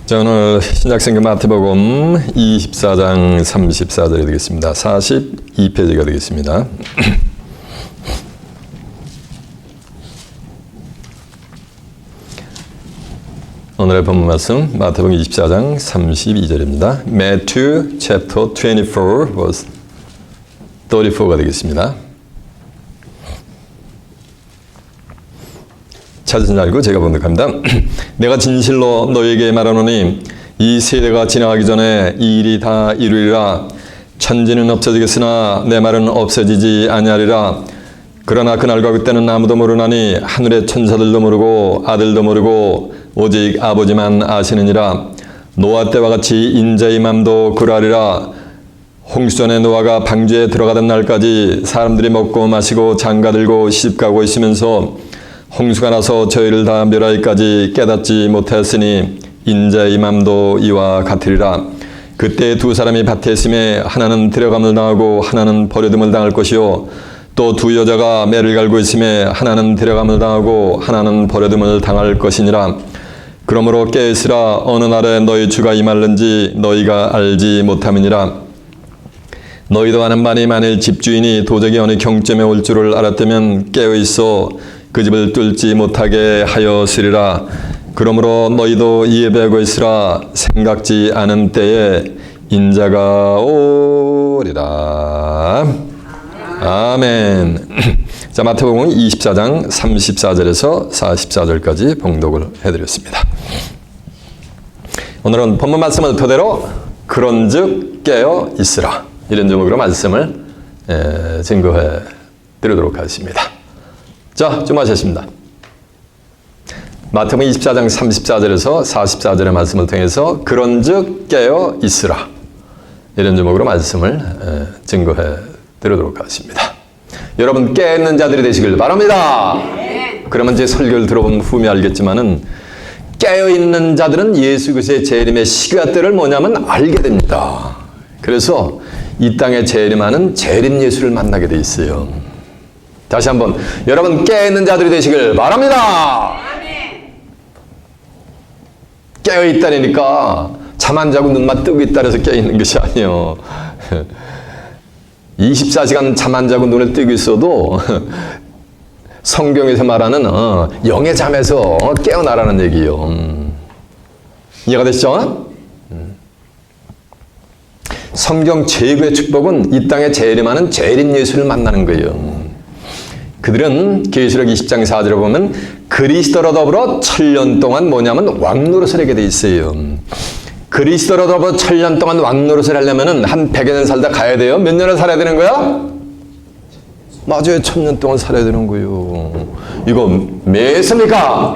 자, 오늘 신약성경 마태복음 24장 34절이 되겠습니다. 42페이지가 되겠습니다. 오늘의 본문 말씀 마태복음 24장 32절입니다. Matthew chapter 24 verse 34가 되겠습니다. 찾으신 줄 알고 제가 번역합니다. 내가 진실로 너에게 말하노니 이 세대가 지나가기 전에 이 일이 다 이루리라. 천지는 없어지겠으나 내 말은 없어지지 아니하리라. 그러나 그날과 그때는 아무도 모르나니 하늘의 천사들도 모르고 아들도 모르고 오직 아버지만 아시느니라. 노아 때와 같이 인자의 맘도 그러하리라. 홍수전에 노아가 방주에 들어가던 날까지 사람들이 먹고 마시고 장가들고 시집가고 있으면서 홍수가 나서 저희를 다 멸하기까지 깨닫지 못하였으니 인자의 맘도 이와 같으리라. 그때 두 사람이 밭에 있음에 하나는 데려감을 당하고 하나는 버려둠을 당할 것이요 또 두 여자가 매를 갈고 있음에 하나는 데려감을 당하고 하나는 버려둠을 당할 것이니라. 그러므로 깨있으라. 어느 날에 너희 주가 임할는지 너희가 알지 못함이니라. 너희도 아는 바니 만일 집주인이 도적이 어느 경점에 올 줄을 알았다면 깨어있어 그 집을 뚫지 못하게 하였으리라. 그러므로 너희도 이에 배우고 있으라. 생각지 않은 때에 인자가 오리라. 아멘. 자, 마태복음 24장 34절에서 44절까지 봉독을 해드렸습니다. 오늘은 본문 말씀을 토대로 그런즉 깨어 있으라, 이런 제목으로 말씀을 증거해 드리도록 하겠습니다. 자, 주목하셨습니다. 마태복음 24장 34절에서 44절의 말씀을 통해서 그런즉 깨어 있으라, 이런 제목으로 말씀을 증거해 드리도록 하겠습니다. 여러분 깨어있는 자들이 되시길 바랍니다. 그러면 제 설교를 들어본 후에 알겠지만은 깨어있는 자들은 예수 그리스도의 재림의 시기와 때를 뭐냐면 알게 됩니다. 그래서 이 땅에 재림하는 재림 예수를 만나게 돼 있어요. 다시 한번 여러분 깨어있는 자들이 되시길 바랍니다. 깨어있다니까 잠 안 자고 눈만 뜨고 있다 해서 깨어있는 것이 아니에요. 24시간 잠 안 자고 눈을 뜨고 있어도 성경에서 말하는 영의 잠에서 깨어나라는 얘기예요. 이해가 되시죠? 성경 최고의 축복은 이 땅에 재림하는 재림 예수를 만나는 거예요. 그들은 계시록 20장 4절에 보면 그리스도로 더불어 1000년 동안 뭐냐면 왕노릇을 하게 돼 있어요. 그리스도로 더불어 1000년 동안 왕노릇을 하려면 한 100여 년 살다 가야 돼요. 몇 년을 살아야 되는 거야? 맞아요. 1000년 동안 살아야 되는 거예요. 이거 매습니까?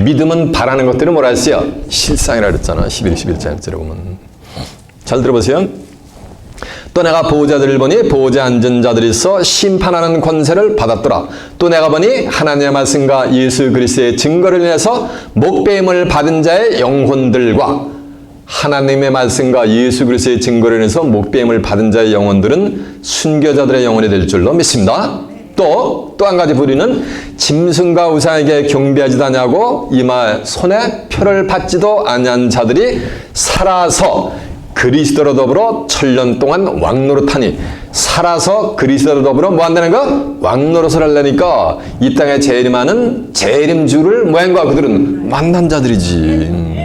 믿음은 바라는 것들은 뭐라 했어요? 실상이라 그랬잖아. 11장에 보면. 잘 들어보세요. 또 내가 보호자들을 보니 보호자 앉은 자들이 있어 심판하는 권세를 받았더라. 또 내가 보니 하나님의 말씀과 예수 그리스도의 증거를 인해서 목배임을 받은 자의 영혼들과 하나님의 말씀과 예수 그리스도의 증거를 인해서 목배임을 받은 자의 영혼들은 순교자들의 영혼이 될 줄로 믿습니다. 또 한 가지 부류는 짐승과 우상에게 경배하지도 아니하고 이마 손에 표를 받지도 아니한 자들이 살아서 그리스도로 더불어 1000년 동안 왕노릇하니, 살아서 그리스도로 더불어 뭐 한다는 거? 왕노릇을 하려니까 이 땅에 재림하는 재림주를 모양과 그들은 만난 자들이지.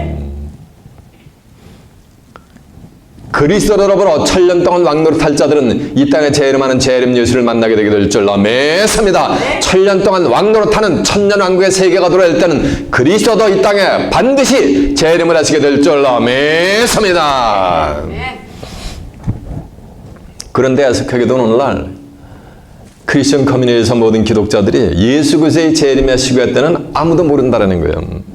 그리스도로 더불어 1000년 동안 왕노릇할 자들은 이 땅에 재림하는 재림 예수를 만나게 되게 될 줄로 믿습니다. 1000년 동안 왕노릇하는 천년왕국의 세계가 돌아올 때는 그리스도도 이 땅에 반드시 재림을 하시게 될 줄로 믿습니다. 그런데 애석하게도 오늘날 크리스천 커뮤니티에서 모든 기독자들이 예수 그리스도의 재림의 시기가 때는 아무도 모른다는 거예요.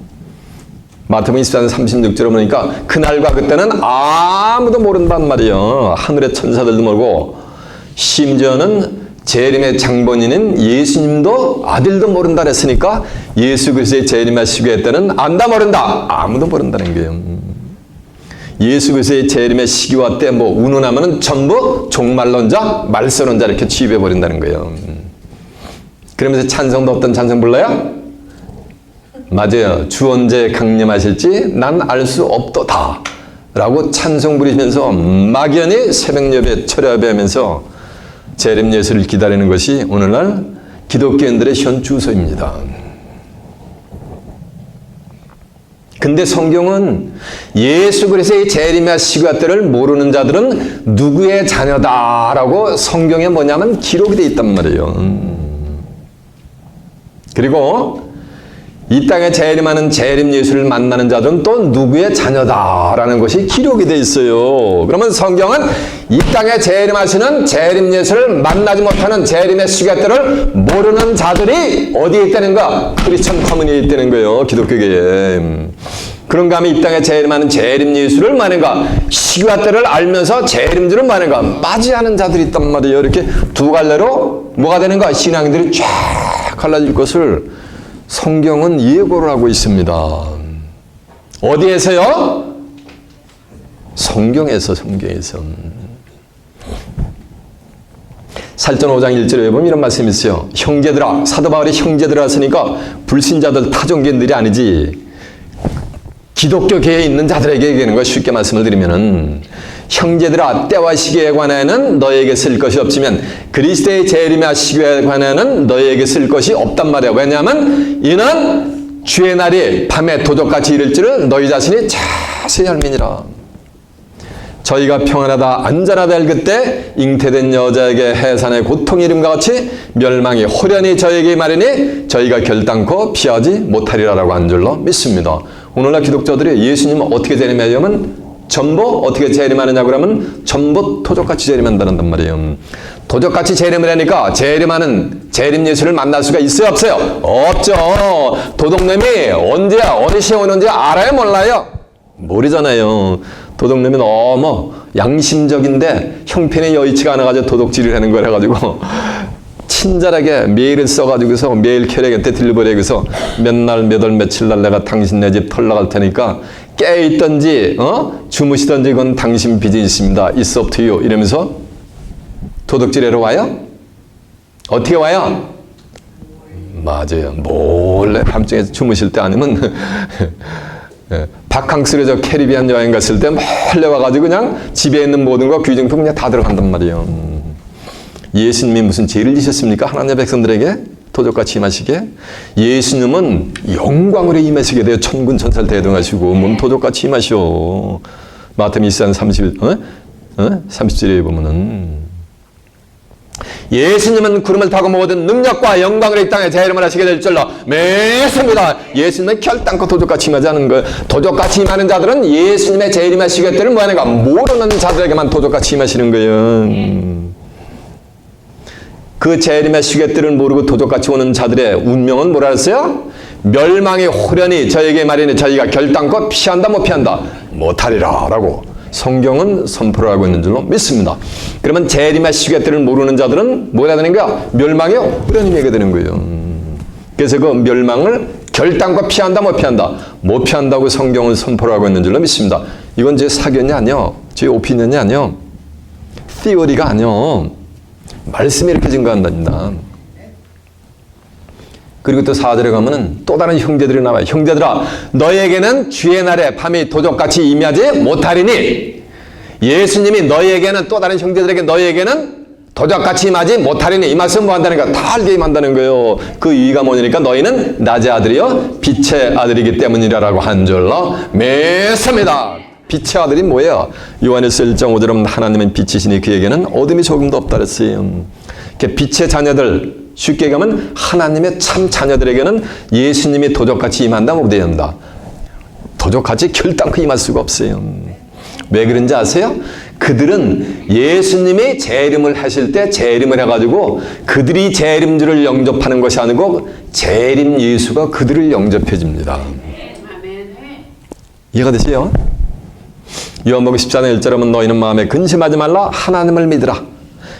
마태복음 24장 36절에 보니까 그날과 그때는 아무도 모른단 말이에요. 하늘의 천사들도 모르고 심지어는 재림의 장본인인 예수님도 아들도 모른다 그랬으니까 예수 그리스도의 재림의 시기의 때는 안다 모른다? 아무도 모른다는 거예요. 예수 그리스도의 재림의 시기와 때 뭐 운운하면은 전부 종말론자, 말세론자 이렇게 취급해 버린다는 거예요. 그러면서 찬송도 어떤 찬송 불러요? 맞아요. 주 언제 강림하실지 난 알 수 없도다 라고 찬송 부리면서 막연히 새벽 예배, 철야 예배하면서 재림 예수를 기다리는 것이 오늘날 기독교인들의 현 주소입니다. 근데 성경은 예수 그리스도의 재림의 시간대를 모르는 자들은 누구의 자녀다라고 성경에 뭐냐면 기록이 되어 있단 말이에요. 그리고 이 땅에 재림하는 재림 예수를 만나는 자들은 또 누구의 자녀다라는 것이 기록이 되어 있어요. 그러면 성경은 이 땅에 재림하시는 재림 예수를 만나지 못하는 재림의 시간대를 모르는 자들이 어디에 있다는가? 크리스천 커뮤니티에 있다는 거예요. 기독교계에. 그런가 하면 이 땅에 재림하는 재림 예수를 만는가 시간대를 알면서 재림주를 만는가 맞이하는 자들이 있단 말이에요. 이렇게 두 갈래로 뭐가 되는가? 신앙들이 쫙 갈라질 것을 성경은 예고를 하고 있습니다. 어디에서요? 성경에서. 살전 5장 1절에 보면 이런 말씀이 있어요. 형제들아, 사도 바울이 형제들아 했으니까 불신자들 타종교인들이 아니지 기독교계에 있는 자들에게 얘기하는 거 쉽게 말씀을 드리면은 형제들아 때와 시기에 관하여는 너에게 쓸 것이 없지만 그리스도의 재림의 시기에 관하여는 너에게 쓸 것이 없단 말이야. 왜냐하면 이는 주의 날이 밤에 도적같이 이를 줄을 너희 자신이 자세히 알미니라. 저희가 평안하다 안전하다 할 그때 잉태된 여자에게 해산의 고통이 이름과 같이 멸망이 호련히 저에게 마련이 저희가 결단코 피하지 못하리라라고 한 줄로 믿습니다. 오늘날 기독자들이 예수님 어떻게 재림하냐면 전부 어떻게 재림하느냐고 그러면 전부 도적같이 재림한다는 말이에요. 도적같이 재림을 하니까 재림하는 재림 예수를 만날 수가 있어요, 없어요? 없죠. 도둑놈이 언제야 어디 시에 오는지 알아요, 몰라요? 모르잖아요. 도둑놈이 너무 양심적인데 형편이 여의치가 않아가지고 도둑질을 하는 거라 가지고 친절하게 메일을 써가지고서 메일 캐릭한테 들려버리고서 몇 날, 몇 월, 며칠 날 내가 당신 내 집 털러 갈 테니까 깨있던지 주무시던지 그건 당신 비즈니스입니다. It's up to you. 이러면서 도둑질하러 와요? 어떻게 와요? 맞아요. 몰래 밤중에 주무실 때 아니면 바캉스로 저 캐리비안 여행 갔을 때 몰래 와가지고 그냥 집에 있는 모든 거 귀중품 그냥 다 들어간단 말이에요. 예수님이 무슨 죄를 지셨습니까? 하나님의 백성들에게 도적같이 임하시게. 예수님은 영광으로 임하시게 돼요. 천군 천사를 대동하시고 몸 도적같이 임하시오. 마태복음 24장 30절에 보면은 예수님은 구름을 타고 모든 능력과 영광으로 이 땅에 재림을 하시게 될 줄로 믿습니다. 예수님은 결단코 도적같이 임하지 않은 거예요. 도적같이 임하는 자들은 예수님의 재림의 시간대를 뭐하는가 모르는 자들에게만 도적같이 임하시는 거예요. 그 재림의 시계들을 모르고 도적같이 오는 자들의 운명은 뭐라 했어요? 멸망의 호련히 저에게 말이니 저희가 결단코 피한다 못 피한다 못하리라 라고 성경은 선포를 하고 있는 줄로 믿습니다. 그러면 재림의 시계들을 모르는 자들은 뭐가 되는 거야? 멸망의 호련히 매게 되는 거예요. 그래서 그 멸망을 결단코 피한다 못 피한다 못 피한다고 성경은 선포를 하고 있는 줄로 믿습니다. 이건 제 사견이 아니요, 제 오피니언이 아니요, 티어리가 아니요, 말씀이 이렇게 증거한답니다. 그리고 또 4절에 가면은 또 다른 형제들이 나와요. 형제들아 너에게는 주의 날에 밤이 도적같이 임하지 못하리니. 예수님이 너희에게는 또 다른 형제들에게 너희에게는 도적같이 임하지 못하리니. 이 말씀 뭐 한다는 거야? 다 알게 임한다는 거예요. 그 이유가 뭐냐니까 너희는 낮의 아들이요 빛의 아들이기 때문이라고 한 줄로 믿습니다. 빛의 아들이 뭐예요? 요한일서 1장 5절은 하나님은 빛이시니 그에게는 어둠이 조금도 없다 그랬어요. 빛의 자녀들, 쉽게 얘기하면 하나님의 참 자녀들에게는 예수님이 도적같이 임한다 못 임한다. 도적같이 결단코 임할 수가 없어요. 왜 그런지 아세요? 그들은 예수님이 재림을 하실 때 재림을 해가지고 그들이 재림주를 영접하는 것이 아니고 재림 예수가 그들을 영접해 줍니다. 이해가 되세요? 요한복음 14장 1절에 보면 너희는 마음에 근심하지 말라 하나님을 믿으라.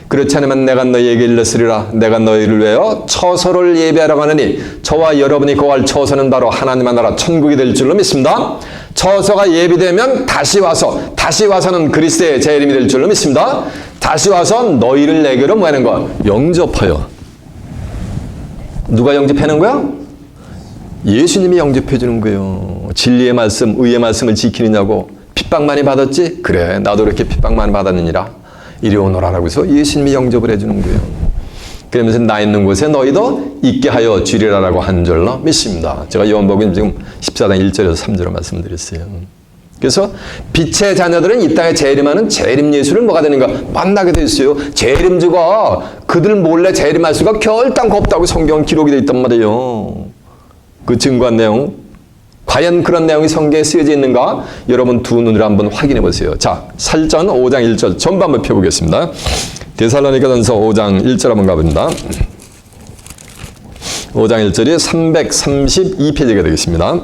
그렇지 않으면 내가 너희에게 일렀으리라. 내가 너희를 위하여 처소를 예비하라고 하느니 저와 여러분이 거할 처소는 바로 하나님의 나라 천국이 될 줄로 믿습니다. 처소가 예비되면 다시 와서는 그리스도의 재림이 될 줄로 믿습니다. 다시 와서 너희를 내게로 뭐 하는 거야? 영접해요. 누가 영접하는 거야? 예수님이 영접해 주는 거예요. 진리의 말씀, 의의 말씀을 지키느냐고 핍박 많이 받았지? 그래, 나도 그렇게 핍박 많이 받았느니라. 이리 오너라라고 해서 예수님이 영접을 해 주는 거예요. 그러면서 나 있는 곳에 너희도 있게 하여 주리라라고 한 줄로 믿습니다. 제가 요한복음 지금 14장 1절에서 3절로 말씀드렸어요. 그래서 빛의 자녀들은 이 땅에 재림하는 재림 예수를 뭐가 되는가? 만나게 돼 있어요. 재림주가 그들 몰래 재림할 수가 결단코 없다고 성경은 기록이 되어 있단 말이에요. 그 증거한 내용, 과연 그런 내용이 성경에 쓰여져 있는가? 여러분 두 눈으로 한번 확인해 보세요. 자, 살전 5장 1절 전부 한번 펴보겠습니다. 데살로니가전서 5장 1절 한번 가봅니다. 5장 1절이 332페이지가 되겠습니다.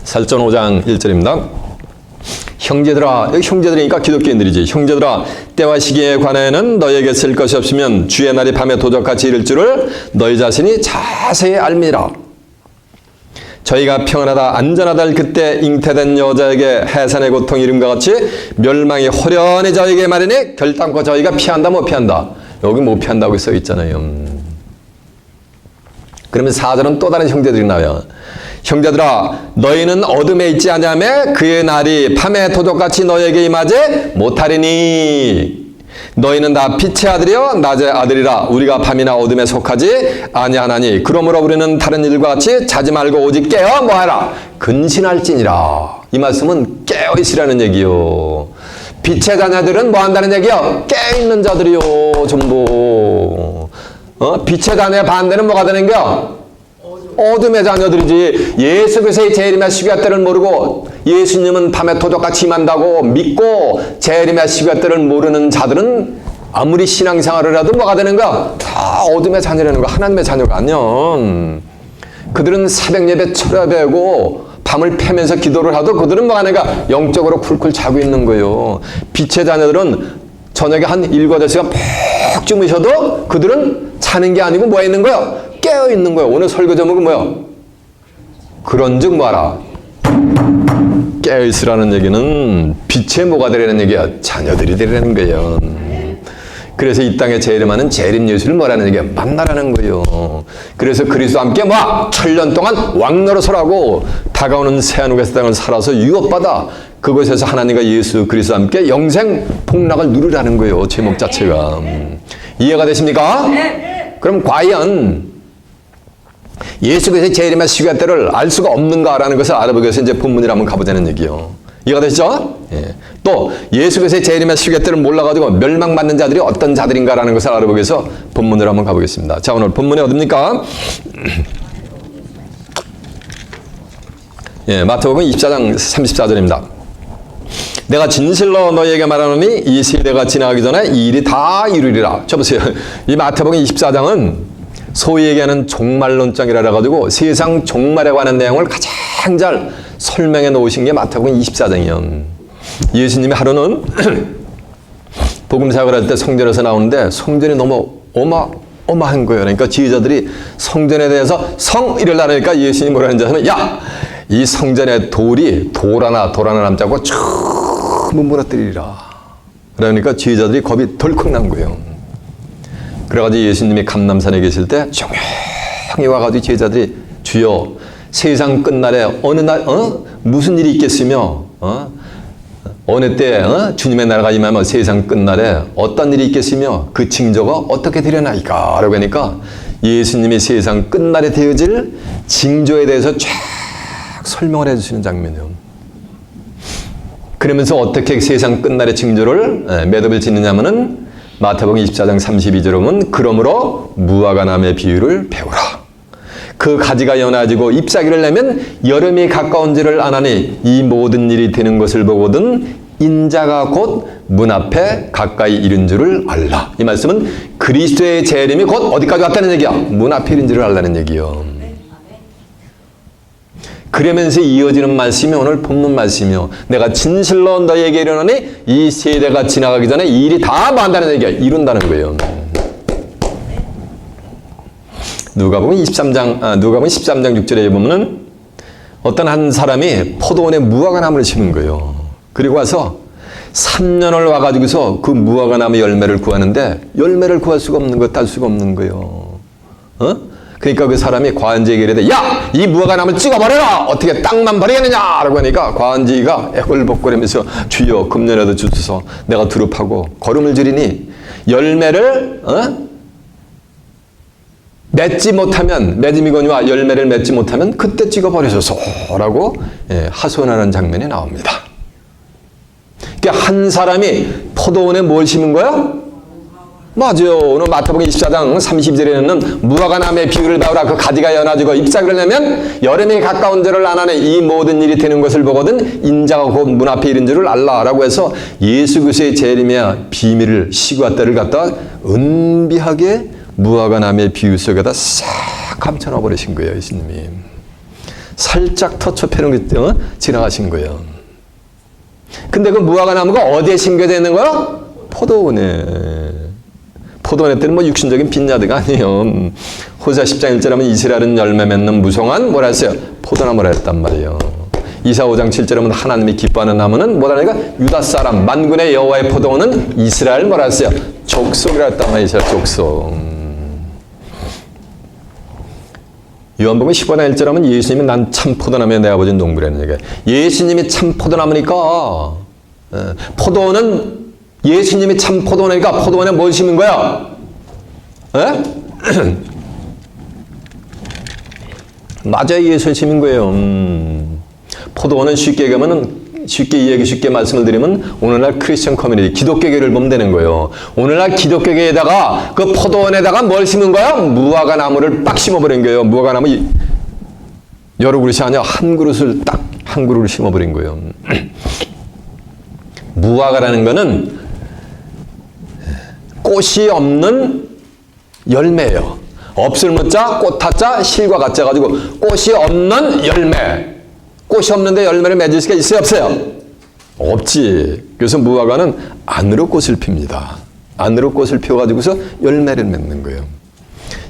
살전 5장 1절입니다. 형제들아, 여기 형제들이니까 기독교인들이지. 형제들아, 때와 시기에 관하여는 너희에게 쓸 것이 없으면 주의 날이 밤에 도적같이 이를 줄을 너희 자신이 자세히 알미라. 저희가 평안하다 안전하다 할 그때 잉태된 여자에게 해산의 고통 이름과 같이 멸망이 호련히 저에게 마련해 결단코 저희가 피한다 못 피한다. 여기 못 피한다고 써 있잖아요. 그러면 4절은 또 다른 형제들이 나와요. 형제들아, 너희는 어둠에 있지 아니하며 그의 날이 밤에 도적같이 너희에게 임하지 못하리니 너희는 다 빛의 아들이여 낮의 아들이라. 우리가 밤이나 어둠에 속하지 아니하나니 그러므로 우리는 다른 일과 같이 자지 말고 오직 깨어 뭐하라 근신할지니라. 이 말씀은 깨어 있으라는 얘기요. 빛의 자녀들은 뭐 한다는 얘기요? 깨어 있는 자들이요. 전부 빛의 자녀의 반대는 뭐가 되는 거야? 어둠의 자녀들이지. 예수 그리스도의 재림의 시기와 때를 모르고 예수님은 밤에 도적같이 임한다고 믿고 재림의 시기와 때를 모르는 자들은 아무리 신앙생활을 해도 뭐가 되는 거야? 다 어둠의 자녀라는 거. 하나님의 자녀가 아니야. 그들은 새벽 예배 철야배고 밤을 패면서 기도를 하도 그들은 뭐가 하는가? 영적으로 쿨쿨 자고 있는 거예요. 빛의 자녀들은 저녁에 한 7-8시간 푹 주무셔도 그들은 자는 게 아니고 뭐 있는 거야? 깨어 있는 거예요. 오늘 설교 제목은 뭐야? 그런즉 뭐하라? 깨어 있으라는 얘기는 빛의 뭐가 되라는 얘기야? 자녀들이 되라는 거예요. 그래서 이 땅에 재림하는 재림 예수를 뭐라는 얘기야? 만나라는 거예요. 그래서 그리스도와 함께 뭐 1000년 동안 왕노릇을 다가오는 새하늘과 새 땅을 살아서 유업받아 그곳에서 하나님과 예수 그리스도와 함께 영생 복락을 누리라는 거예요. 제목 자체가. 이해가 되십니까? 그럼 과연 예수 그리스도의 재림의 시기와 때를 알 수가 없는가라는 것을 알아보기 위해서 이제 본문을 한번 가보자는 얘기요. 이해가 되시죠? 예. 또 예수 그리스도의 재림의 시기와 때를 몰라가지고 멸망받는 자들이 어떤 자들인가라는 것을 알아보기 위해서 본문을 한번 가보겠습니다. 자, 오늘 본문이 어딥니까? 예, 마태복음 24장 34절입니다. 내가 진실로 너희에게 말하노니 이 세대가 지나가기 전에 이 일이 다 이루리라. 저 보세요. 이 마태복음 24장은 소위 얘기하는 종말론장이라 해가지고 세상 종말에 관한 내용을 가장 잘 설명해 놓으신 게 마태복음 24장이에요. 예수님이 하루는 복음 사역을 할 때 성전에서 나오는데 성전이 너무 어마어마한 거예요. 그러니까 지휘자들이 성전에 대해서 성의를 나누니까 예수님이 뭐라 하는지 하면 야! 이 성전의 돌이 돌 하나 남자고 쭉 무너뜨리리라. 그러니까 지휘자들이 겁이 덜컥 난 거예요. 그래가지고 예수님이 감람산에 계실 때 조용히 와가지고 제자들이 주여 세상 끝날에 어느 날 무슨 일이 있겠으며 어느 때 주님의 나라가 임하면 세상 끝날에 어떤 일이 있겠으며 그 징조가 어떻게 되려나이까 라고 하니까 예수님이 세상 끝날에 되어질 징조에 대해서 쫙 설명을 해주시는 장면이에요. 그러면서 어떻게 세상 끝날의 징조를 매듭을 짓느냐면은 마태복음 24장 32절에 보면 그러므로 무화과 나무의 비유를 배우라. 그 가지가 연해지고 잎사귀를 내면 여름이 가까운지를 아나니 이 모든 일이 되는 것을 보거든 인자가 곧 문 앞에 가까이 이른 줄을 알라. 이 말씀은 그리스도의 재림이 곧 어디까지 왔다는 얘기야? 문 앞에 이른 줄을 알라는 얘기요. 그러면서 이어지는 말씀이 오늘 본문 말씀이요. 내가 진실로 너희에게 이르노니 이 세대가 지나가기 전에 이 일이 다 만다는 얘기야. 이룬다는 거예요. 누가복음 13장 6절에 보면은 어떤 한 사람이 포도원에 무화과 나무를 심은 거예요. 그리고 와서 3년을 와가지고서 그 무화과 나무 열매를 구하는데 열매를 구할 수가 없는 거, 딸 수가 없는 거예요. 그러니까 그 사람이 과한지에게 이르되 야! 이 무화과 나무를 찍어버려라! 어떻게 땅만 버리겠느냐! 라고 하니까 과한지가 애걸복걸하면서 주여 금년에도 주소서 내가 두릅하고 걸음을 들이니 열매를 맺지 못하면 맺음이거니와 열매를 맺지 못하면 그때 찍어버려소서라고 하소연하는 장면이 나옵니다. 그러니까 한 사람이 포도원에 뭘 심은 거야? 맞아요. 오늘 마태복음 24장 32절에는 무화과 나무의 비유를 배우라. 그 가지가 연해지고 잎사귀를 내면 여름이 가까운 줄을 아나니 이 모든 일이 되는 것을 보거든 인자가 곧 문 앞에 이른 줄을 알라라고 해서 예수 그리스도의 재림의 비밀을 시기와 때를 갖다 은비하게 무화과 나무의 비유 속에다 싹 감춰놔 버리신 거예요. 예수님이 살짝 터쳐패는 게 지나가신 거예요. 근데 그 무화과 나무가 어디에 심겨져 있는 거야? 포도원에. 포도원의 때는 뭐 육신적인 빈야드가 아니에요. 호세아 10장 1절에 하면 이스라엘은 열매 맺는 무성한 뭐라 했어요? 포도나무라 했단 말이에요. 이사 5장 7절에 하면 하나님이 기뻐하는 나무는 뭐라니까? 유다 사람 만군의 여호와의 포도원은 이스라엘 뭐라 했어요? 족속이라 했단 말이에요. 이스라엘 족속. 요한복음 15장 1절 하면 예수님이 난 참 포도나무에 내 아버지는 농부라는 얘기예요. 예수님이 참 포도나무니까 포도원은 예수님이 참 포도원이니까 포도원에 뭘 심은 거야? 맞아요. 예수를 심은 거예요. 포도원은 쉽게 얘기하면 쉽게 말씀을 드리면 오늘날 크리스천 커뮤니티 기독교계를 보면 되는 거예요. 오늘날 기독교계에다가 그 포도원에다가 뭘 심은 거야? 무화과 나무를 딱 심어버린 거예요. 무화과 나무 여러 그릇이 아니라 한 그릇을 딱 한 그릇을 심어버린 거예요. 무화과라는 거는 꽃이 없는 열매예요. 없을 무자 꽃 타자 실과 같자 가지고 꽃이 없는 열매. 꽃이 없는데 열매를 맺을 수가 있어요? 없어요? 없지. 그래서 무화과는 안으로 꽃을 핍니다. 안으로 꽃을 피워가지고서 열매를 맺는 거예요.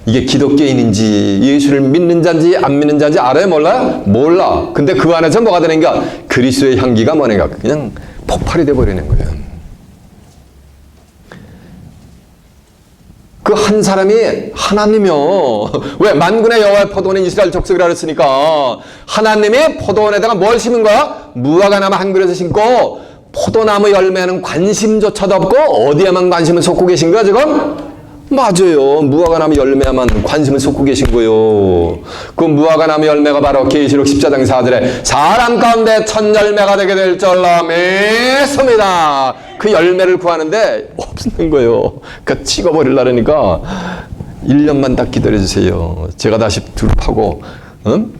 이게 기독교인인지 예수를 믿는 자인지 안 믿는 자인지 알아요? 몰라요? 몰라. 근데 그 안에서 뭐가 되는가? 그리스도의 향기가 뭐냐가 그냥 폭발이 돼버리는 거예요. 그 한 사람이 하나님이요. 왜? 만군의 여호와의 포도원은 이스라엘 족속이라 그랬으니까 하나님이 포도원에다가 뭘 심은 거야? 무화과 나무 한 그릇을 심고 포도나무 열매는 관심조차도 없고 어디에만 관심을 쏟고 계신 거야 지금? 맞아요. 무화과 나무 열매만 관심을 쏟고 계신 거예요. 그 무화과 나무 열매가 바로 계시록 14장 4절에 사람 가운데 첫 열매가 되게 될 줄 믿습니다. 그 열매를 구하는데 없는 거예요. 그러니까 찍어버리려니까 1년만 딱 기다려주세요. 제가 다시 두릅하고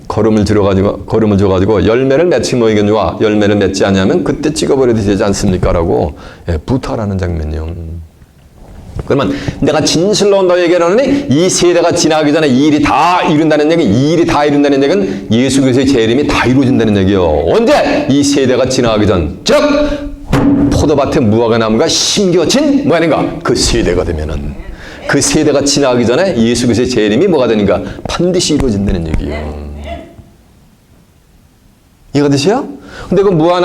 걸음을 줘가지고 열매를 맺지 뭐이겠냐 열매를 맺지 않으면 그때 찍어버려도 되지 않습니까? 라고 부탁하는 장면이요. 그러면 내가 진실로 너에게 이르노니 이 세대가 지나가기 전에 이 일이 다 이룬다는 얘기, 이 일이 다 이룬다는 얘기는 예수 그리스도의 재림이 다 이루어진다는 얘기예요. 언제? 이 세대가 지나가기 전. 즉 포도밭에 무화과 나무가 심겨진 뭐하는가? 그 세대가 되면은 그 세대가 지나가기 전에 예수 그리스도의 재림이 뭐가 되는가? 반드시 이루어진다는 얘기예요. 이해가 되세요? 근데 그 무화과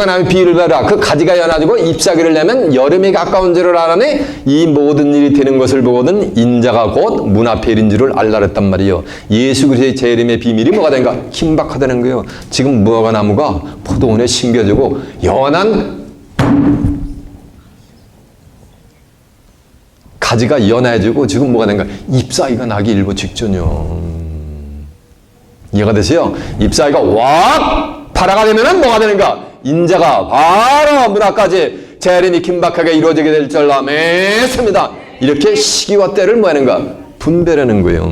나무의 비유를 봐라. 그 가지가 연해지고 잎사귀를 내면 여름이 가까운 줄을 알아니 이 모든 일이 되는 것을 보거든 인자가 곧 문 앞에 이른 줄을 알라 그랬단 말이에요. 예수 그리스도의 재림의 비밀이 뭐가 되는가? 긴박하다는 거예요. 지금 무화과 나무가 포도원에 심겨지고 연한 가지가 연해지고 지금 뭐가 되는가? 잎사귀가 나기 일보 직전이요. 이해가 되세요? 잎사귀가 확 발아가 되면은 뭐가 되는가? 인자가 바로 문 앞까지 재림이 긴박하게 이루어지게 될 줄 믿습니다. 이렇게 시기와 때를 뭐하는가? 분별하는 거예요.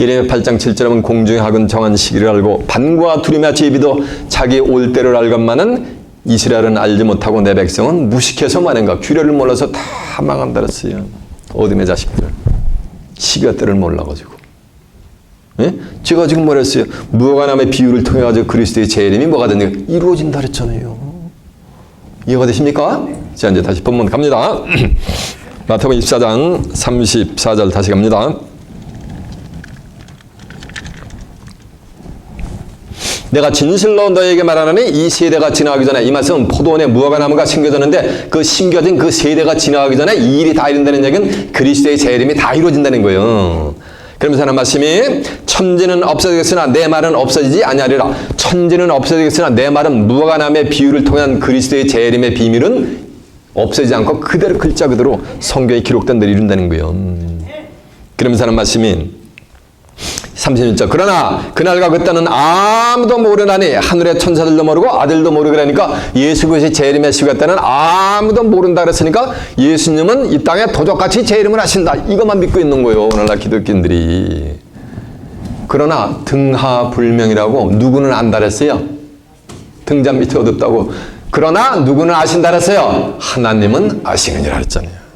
예레미야 8장 7절에 보면 공중의 학은 정한 시기를 알고 반과 두림의 제비도 자기 올 때를 알건만은 이스라엘은 알지 못하고 내 백성은 무식해서 뭐하는가? 규례를 몰라서 다 망한다 그랬어요. 어둠의 자식들. 시기와 때를 몰라가지고. 예? 제가 지금 뭐랬어요? 무화과 나무의 비유를 통해 가지고 그리스도의 재림이 뭐가 되는가? 이루어진다 그랬잖아요. 이해가 되십니까? 자, 이제 다시 본문 갑니다. 마태복음 24장 34절 다시 갑니다. 내가 진실로 너에게 말하노니 이 세대가 지나가기 전에, 이 말씀은 포도원에 무화과 나무가 심겨졌는데 그 심겨진 그 세대가 지나가기 전에 이 일이 다 이룬다는 얘기는 그리스도의 재림이 다 이루어진다는 거예요. 그러면서 하는 말씀이 천지는 없어지겠으나 내 말은 없어지지 아니하리라. 천지는 없어지겠으나 내 말은 무화과 나무의 비유를 통한 그리스도의 재림의 비밀은 없어지지 않고 그대로 글자 그대로 성경에 기록된 대로 이룬다는 거예요. 그러면서 하는 말씀이 36절 그러나 그날과 그때는 아무도 모르나니 하늘의 천사들도 모르고 아들도 모르고 그러니까 예수 그리스도의 재림의 시가 때는 아무도 모른다 그랬으니까 예수님은 이 땅에 도적같이 재림을 하신다. 이것만 믿고 있는 거예요. 오늘날 기독교인들이. 그러나 등하불명이라고 누구는 안다 그랬어요. 등잔 밑에 어둡다고. 그러나 누구는 아신다 그랬어요. 하나님은 아시느니라 그랬잖아요.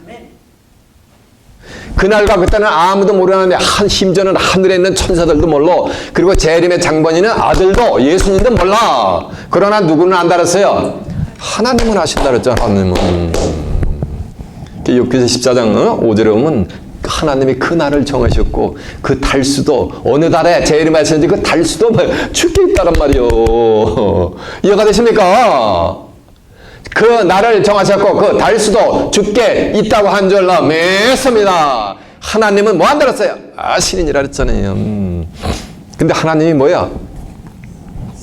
그날과 그때는 아무도 모르는데 심지어는 하늘에 있는 천사들도 몰라. 그리고 재림의 장본인은 아들도 예수님도 몰라. 그러나 누구는 안다 그랬어요. 하나님은 아신다 그랬죠. 하나님은. 욥기서 14장 5절에 보면 하나님이 그 날을 정하셨고 그 달수도 어느 달에 재림하셨는지 그 달수도 죽게 있다란 말이요. 이해가 되십니까? 그 날을 정하셨고 그 달수도 죽게 있다고 한 줄로 믿습니다. 하나님은 뭐 안 들었어요? 아시느니라 그랬잖아요. 근데 하나님이 뭐야?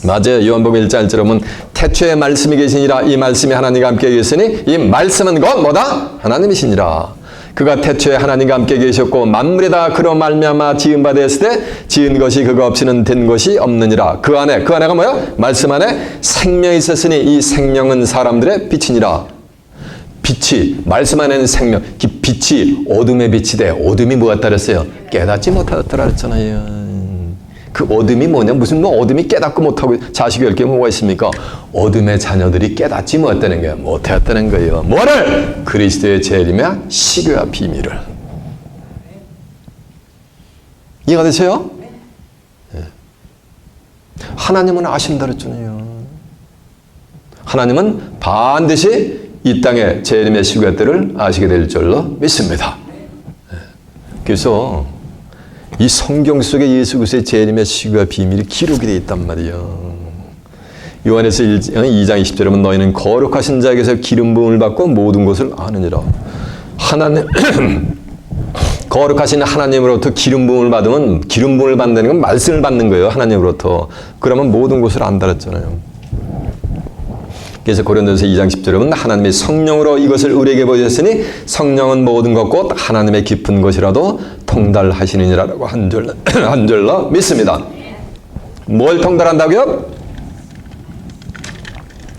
맞아요. 요한복음 1장 1절에 보면 태초에 말씀이 계시니라. 이 말씀이 하나님과 함께 계시니 이 말씀은 곧 뭐다? 하나님이시니라. 그가 태초에 하나님과 함께 계셨고 만물이 다 그로 말미암아 지은 바 되었을 때 지은 것이 그거 없이는 된 것이 없느니라. 그 안에가 뭐야? 말씀 안에 생명이 있었으니 이 생명은 사람들의 빛이니라. 빛이 말씀 안에는 생명. 빛이 어둠의 빛이 돼. 어둠이 뭐가 따랐어요? 깨닫지 못하더라 그랬잖아요. 그 어둠이 뭐냐? 무슨 어둠이 깨닫고 못하고 자식이 10개 뭐가 있습니까? 어둠의 자녀들이 깨닫지 못했다는 거예요. 못했다는 거예요. 뭐를? 그리스도의 재림의 시교와 비밀을. 이해가 되세요? 네. 하나님은 아신다 그랬잖아요. 하나님은 반드시 이 땅의 재림의 시교와 때를 아시게 될 줄로 믿습니다. 네. 그래서 이 성경 속에 예수 그리스도의 재림의 시기와 비밀이 기록이 되어 있단 말이에요. 요한에서 2장 20절에 보면 너희는 거룩하신 자에게서 기름 부음을 받고 모든 것을 아느니라. 하나님 거룩하신 하나님으로부터 기름 부음을 받으면 기름 부음을 받는 건 말씀을 받는 거예요. 하나님으로부터. 그러면 모든 것을 안다 그랬잖아요. 그래서 고린도서 2장 10절에 보면 하나님의 성령으로 이것을 우리에게 보여주셨으니 성령은 모든 것 곧 하나님의 깊은 것이라도 통달하시느니라고 한 줄로 믿습니다. 뭘 통달한다고요?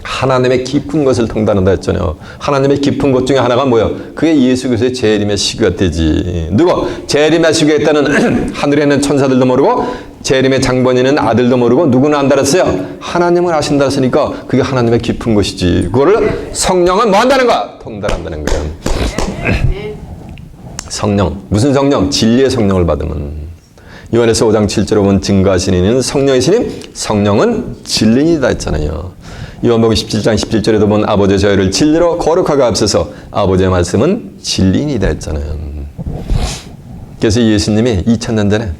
하나님의 깊은 것을 통달한다 했잖아요. 하나님의 깊은 것 중에 하나가 뭐예요? 그게 예수 그리스도의 재림의 시기가 되지. 누구? 재림의 시기가 있다는 하늘에 있는 천사들도 모르고 재림의 장본인은 아들도 모르고 누구는 안다 그랬어요? 하나님을 아신다 했으니까 그게 하나님의 깊은 것이지. 그거를 성령은 뭐 한다는 거야? 통달한다는 거예요. 성령. 무슨 성령? 진리의 성령을 받으면. 요한에서 5장 7절에 보면 증거하시는 이는 성령이시니 성령은 진리이다 했잖아요. 요한복음 17장 17절에도 보면 아버지 저희를 진리로 거룩하게 앞서서 아버지의 말씀은 진리이다 했잖아요. 그래서 예수님이 2000년 전에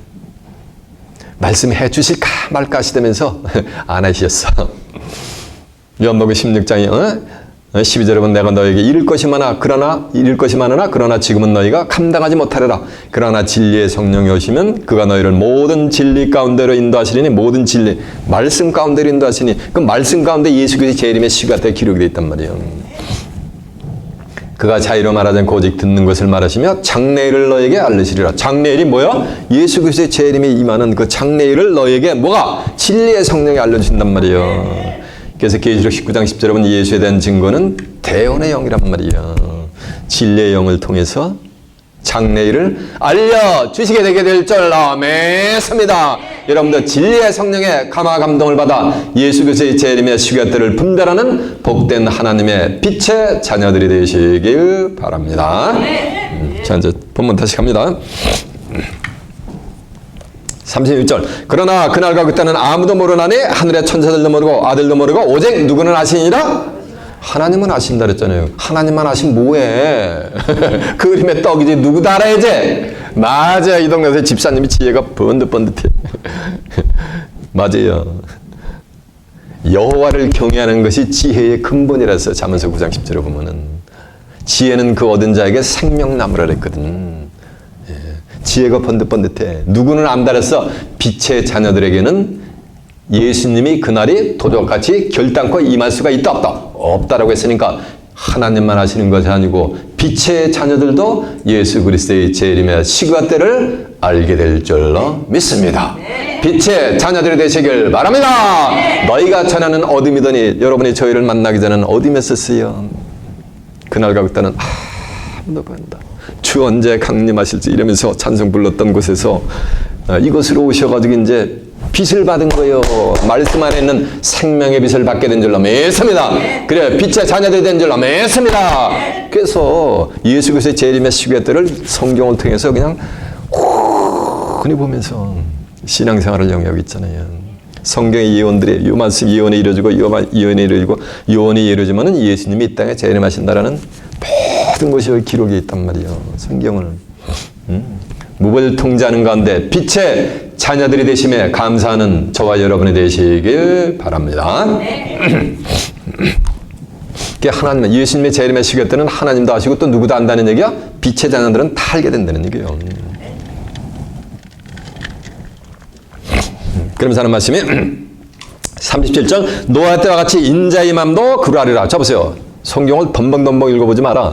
말씀해 주실까 말까 하시다면서 안 하셨어. 요한복음 16장에 12절에 보면 내가 너에게 이룰 것이 많으나 그러나 지금은 너희가 감당하지 못하리라. 그러나 진리의 성령이 오시면 그가 너희를 모든 진리 가운데로 인도하시리니 모든 진리 말씀 가운데로 인도하시니 그 말씀 가운데 예수 그리스도의 재림의 시가 때 기록이 되어 있단 말이에요. 그가 자의로 말하지 않고 오직 듣는 것을 말하시며 장래일을 너에게 알리시리라. 장래일이 뭐야? 예수 그리스도의 재림이 임하는 그 장래일을 너에게 뭐가? 진리의 성령이 알려주신단 말이에요. 그래서 계시록 19장 10절에 보면 예수에 대한 증거는 대언의 영이란 말이에요. 진리의 영을 통해서 장래일을 알려주시게 되게 될 줄로 믿습니다. 여러분들 진리의 성령의 감화 감동을 받아 예수 그리스도의 재림의 시간대를 분별하는 복된 하나님의 빛의 자녀들이 되시길 바랍니다. 자, 이제 본문 다시 갑니다. 36절 그러나 그날과 그때는 아무도 모르나니 하늘의 천사들도 모르고 아들도 모르고 오직 누구는 아시니라? 하나님은 아신다 그랬잖아요. 하나님만 아시면 뭐해? 그 그림의 떡이지 누구 다 알아야지. 맞아요. 이 동네에서 집사님이 지혜가 번듯번듯해. 맞아요. 여호와를 경외하는 것이 지혜의 근본이라서 잠언서 9장 10절에 보면은 지혜는 그 얻은 자에게 생명나무라 그랬거든. 예. 지혜가 번듯번듯해. 누구는 안달해서 빛의 자녀들에게는 예수님이 그날이 도적같이 결단코 임할 수가 있다 없다? 없다라고 했으니까 하나님만 하시는 것이 아니고 빛의 자녀들도 예수 그리스도의 재림의 시기와 때를 알게 될 줄로 믿습니다. 빛의 자녀들이 되시길 바랍니다. 너희가 전하는 어둠이더니 여러분이 저희를 만나기 전에는 어둠이었었어요. 그날과 그때는 아무도 보인다. 주 언제 강림하실지 이러면서 찬송 불렀던 곳에서 이곳으로 오셔가지고 이제 빛을 받은 거예요. 말씀 안에 있는 생명의 빛을 받게 된 줄로 믿습니다. 그래, 빛의 자녀들이 된 줄로 믿습니다. 그래서 예수 그리스도의 재림의 시기의 때를 성경을 통해서 그냥 흔히 보면서 신앙생활을 영위하고 있잖아요. 성경의 예언들이 요 말씀 예언이 이루어지고 예언이 이루어지고 예언이 이루어지면은 예수님이 이 땅에 재림하신다라는 모든 것이 여기 기록이 있단 말이에요. 성경을 무별 통제하는 가운데 빛의 자녀들이 되심에 감사하는 저와 여러분이 되시길 바랍니다. 하나님, 예수님의 재림의 시기 때는 하나님도 아시고 또 누구도 안다는 얘기야? 빛의 자녀들은 다 알게 된다는 얘기예요. 그러면서 하는 말씀이 37절 노아 때와 같이 인자의 맘도 그러하리라. 자 보세요. 성경을 덤벙덤벙 읽어보지 마라.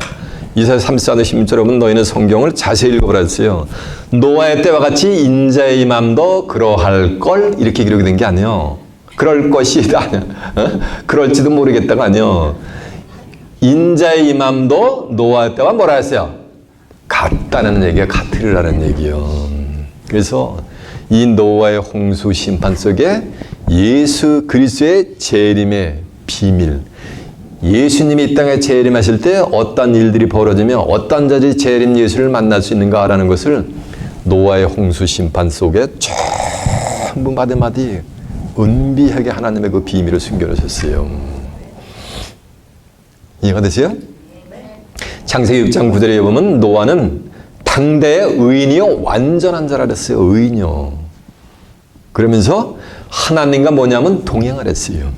이사야 34장 16절에 보면 너희는 성경을 자세히 읽어보라 했어요. 노아의 때와 같이 인자의 맘도 그러할 걸 이렇게 기록이 된 게 아니에요. 그럴 것이 아니야. 그럴지도 모르겠다가 아니에요. 인자의 맘도 노아의 때와 뭐라 했어요? 같다는 얘기가 같으리라는 얘기예요. 그래서 이 노아의 홍수 심판 속에 예수 그리스도의 재림의 비밀, 예수님이 이 땅에 재림하실 때 어떤 일들이 벌어지며 어떤 자들이 재림 예수를 만날 수 있는가라는 것을 노아의 홍수 심판 속에 전부 마디마디 은비하게 하나님의 그 비밀을 숨겨놓으셨어요. 이해가 되세요? 창세기 6장 9절에 보면 노아는 당대의 의인이요 완전한 자라 그랬어요. 의인이요. 그러면서 하나님과 뭐냐면 동행을 했어요.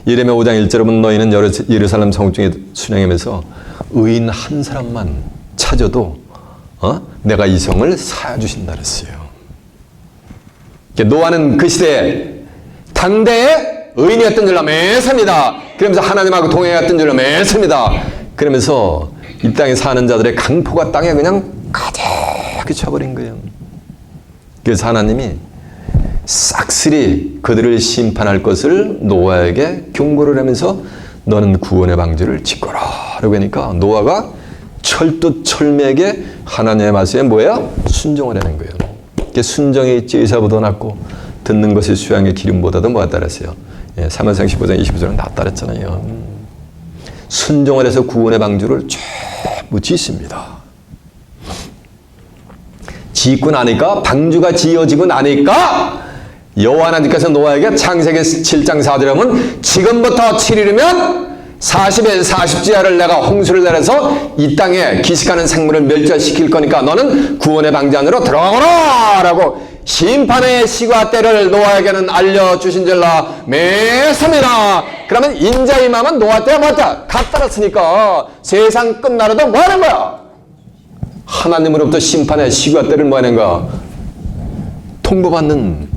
예레미야 5장 1절에 보면 너희는 예루살렘 성읍 중에 순행하면서 의인 한 사람만 찾아도 내가 이 성을 사주신다 그랬어요. 노아는 그 시대에 당대의 의인이었던 줄로 믿습니다. 그러면서 하나님하고 동행했던 줄로 믿습니다. 그러면서 이 땅에 사는 자들의 강포가 땅에 그냥 가득히 쳐버린 거예요. 그래서 하나님이 싹쓸이 그들을 심판할 것을 노아에게 경고를 하면서 너는 구원의 방주를 짓거라 라고 하니까 노아가 철두철미하게 하나님의 말씀에 뭐예요? 순종을 하는 거예요. 순종이 제사보다 낫고 듣는 것이 수양의 기름보다도 뭐가 따랐어요? 사무엘상 15장 25절은 낫다 그랬잖아요. 순종을 해서 구원의 방주를 전부 짓습니다. 짓고 나니까 방주가 지어지고 나니까 여호와 하나님께서 노아에게 창세기 7장 4절에 보면 지금부터 7일이면 40일 40주야를 내가 홍수를 내려서 이 땅에 기식하는 생물을 멸절시킬 거니까 너는 구원의 방주 안으로 들어가거라 라고 심판의 시과 때를 노아에게는 알려주신 줄로 믿습니다. 그러면 인자의 마음은 노아 때와 뭐다? 같다랐으니까 세상 끝나라도 뭐 하는 거야? 하나님으로부터 심판의 시과 때를 뭐 하는 거야? 통보받는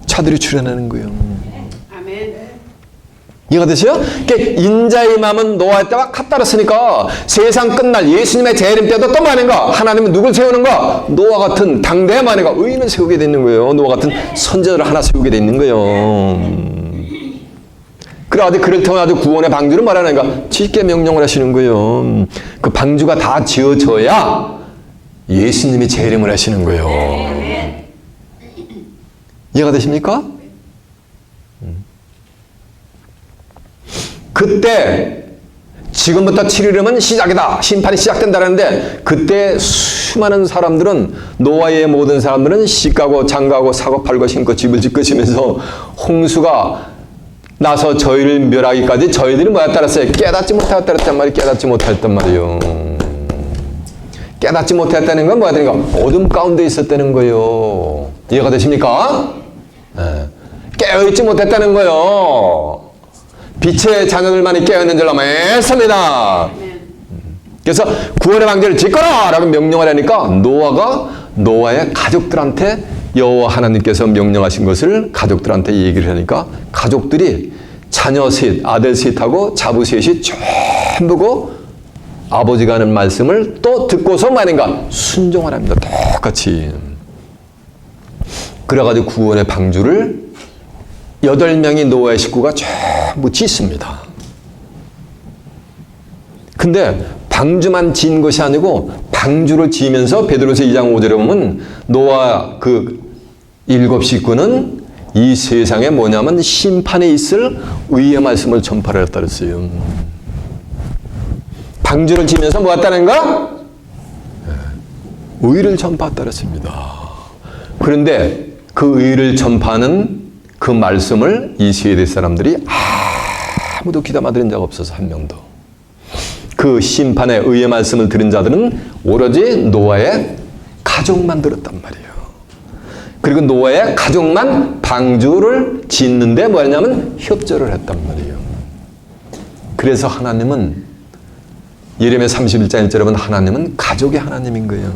자들이 출현하는 거예요. 이해가 되세요? 인자의 마음은 노아의 때와 같다랬으니까 세상 끝날 예수님의 재림 때도 또 뭐하는가? 하나님은 누굴 세우는가? 노아 같은 당대의 만인가? 의인을 세우게 되는 거예요. 노아 같은 선지자를 하나 세우게 되는 거예요. 그래가지고 그를 통해 구원의 방주를 말하는가? 짓게 명령을 하시는 거예요. 그 방주가 다 지어져야 예수님이 재림을 하시는 거예요. 이해가 되십니까? 그때 지금부터 7일이면 시작이다. 심판이 시작된다는데 그때 수많은 사람들은 노아의 모든 사람들은 시가고 장가고 사고 팔고 신고 집을 짓고 지면서 홍수가 나서 저희를 멸하기까지 저희들이 뭐야 따랐어요? 깨닫지 못하였단 말이에요. 깨닫지 못하였단 말이에요. 깨닫지 못했다는 건 뭐야 되는가? 어둠 가운데 있었다는 거예요. 이해가 되십니까? 네. 깨어있지 못했다는 거예요. 빛의 자녀들만이 깨어있는 줄로 믿습니다. 그래서 구원의 방주를 짓거라! 라고 명령을 하니까 노아의 가족들한테 여호와 하나님께서 명령하신 것을 가족들한테 얘기를 하니까 가족들이 자녀 셋, 아들 셋하고 자부 셋이 전부 아버지가 하는 말씀을 또 듣고서 말인가 순종하랍니다. 똑같이. 그래가지고 구원의 방주를 8명이 노아의 식구가 전부 짓습니다. 근데 방주만 지은 것이 아니고 방주를 지으면서 베드로서 2장 5절에 보면 노아 그 7 식구는 이 세상에 뭐냐면 심판에 있을 의의 말씀을 전파를 했다 그랬어요. 방주를 지면서 뭐 했다는가? 의를 전파했다 그랬습니다. 그런데 그 의를 전파하는 그 말씀을 이 세대 사람들이 아무도 귀담아 들은 적 없어서 한 명도. 그 심판의 의의 말씀을 들은 자들은 오로지 노아의 가족만 들었단 말이에요. 그리고 노아의 가족만 방주를 짓는데 뭐였냐면 협조를 했단 말이에요. 그래서 하나님은 예레미야 31장 1절에 보면 하나님은 가족의 하나님인 거예요.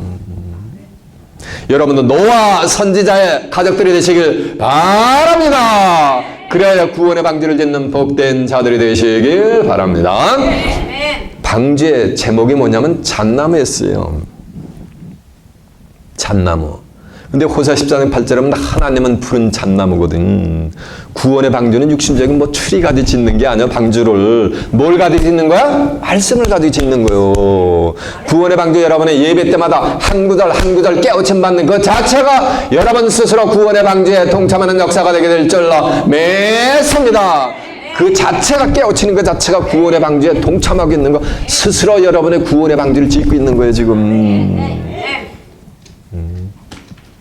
여러분도 노아 선지자의 가족들이 되시길 바랍니다. 그래야 구원의 방주를 짓는 복된 자들이 되시길 바랍니다. 방주의 제목이 뭐냐면 잣나무였어요. 잣나무. 근데 호세아 14장 8절에 보면 하나님은 푸른 잣나무거든. 구원의 방주는 육신적인 뭐 추리 가지고 짓는 게 아니야. 방주를 뭘 가지고 짓는 거야? 말씀을 가지고 짓는 거요. 구원의 방주 여러분의 예배 때마다 한 구절 한 구절 깨우침 받는 그 자체가 여러분 스스로 구원의 방주에 동참하는 역사가 되게 될 줄로 믿습니다. 그 자체가 깨우치는 그 자체가 구원의 방주에 동참하고 있는 거, 스스로 여러분의 구원의 방주를 짓고 있는 거예요 지금.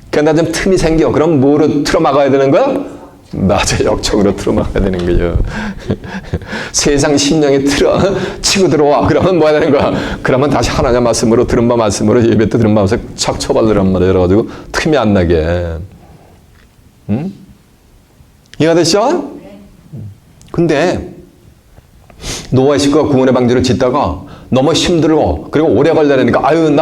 그러니까 좀 틈이 생겨. 그럼 뭐로 틀어막아야 되는 거야? 낮에 역청으로 틀어막아야 되는 거예요. 세상 심령에 치고 들어와. 그러면 뭐 해야 되는 거야? 그러면 다시 하나님 말씀으로 들은 바 말씀으로 예배 때 들은 바 말씀으로 착 쳐발르란 말이에요. 그래가지고 틈이 안 나게. 응? 이해가 되시죠? 근데 노아의 식구가 구원의 방주를 짓다가 너무 힘들고 그리고 오래 걸리니까 아유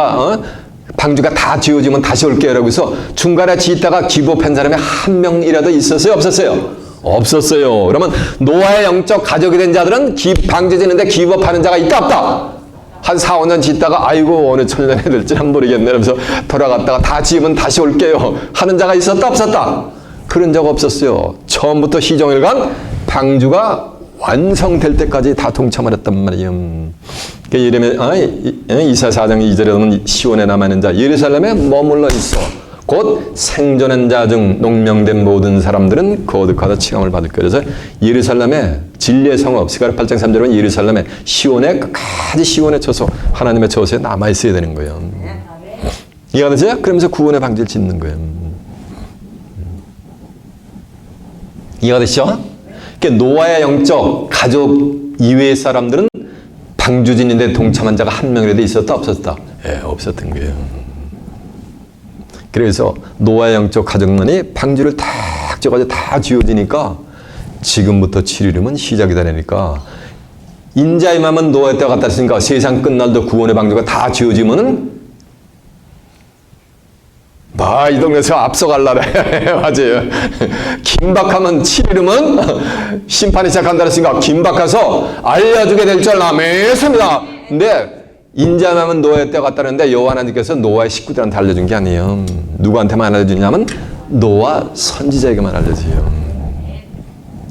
방주가 다 지어지면 다시 올게요. 라고 해서 중간에 짓다가 기부한 사람이 한 명이라도 있었어요? 없었어요? 없었어요. 그러면 노아의 영적 가족이 된 자들은 방주 짓는데 기부하는 자가 있다 없다? 한 4, 5년 짓다가 아이고 어느 천년에 될지 난 모르겠네. 그러면서 돌아갔다가 다 지으면 다시 올게요. 하는 자가 있었다 없었다? 그런 적 없었어요. 처음부터 시종일관 방주가 완성될 때까지 다 동참을 했단 말이에요. 이사 4장 2절에 보면 시온에 남아있는 자 예루살렘에 머물러 있어. 곧 생존한 자 중 농명된 모든 사람들은 거듭하다 칭함을 받을 거예요. 그래서 예루살렘에 진리의 성읍 스가랴 8장 3절에 보면 예루살렘에 시온에 끝까지 시온에 쳐서 하나님의 저수에 남아있어야 되는 거예요. 이해가 되세요? 그러면서 구원의 방주를 짓는 거예요. 이해가 되시죠? 그러니까 노아의 영적 가족 이외의 사람들은 방주 짓는데 동참한 자가 한 명이라도 있었다 없었다? 예, 없었던 거예요. 그래서 노아의 영적 가족만이 방주를 딱 져가지고 다 지어지니까 지금부터 7일이면 시작이 되니까 인자의 맘은 노아의 때가 갔다 했으니까 세상 끝날도 구원의 방주가 다 지어지면은 이 동네에서 앞서갈라래. 맞아요. 긴박하면 7일이면 심판이 시작한다 했으니까 긴박해서 알려주게 될 줄 믿습니다. 근데 인자하면 노아의 때가 갔다는데 여호와 하나님께서 노아의 식구들한테 알려준 게 아니에요. 누구한테만 알려주냐면 노아 선지자에게만 알려줘요.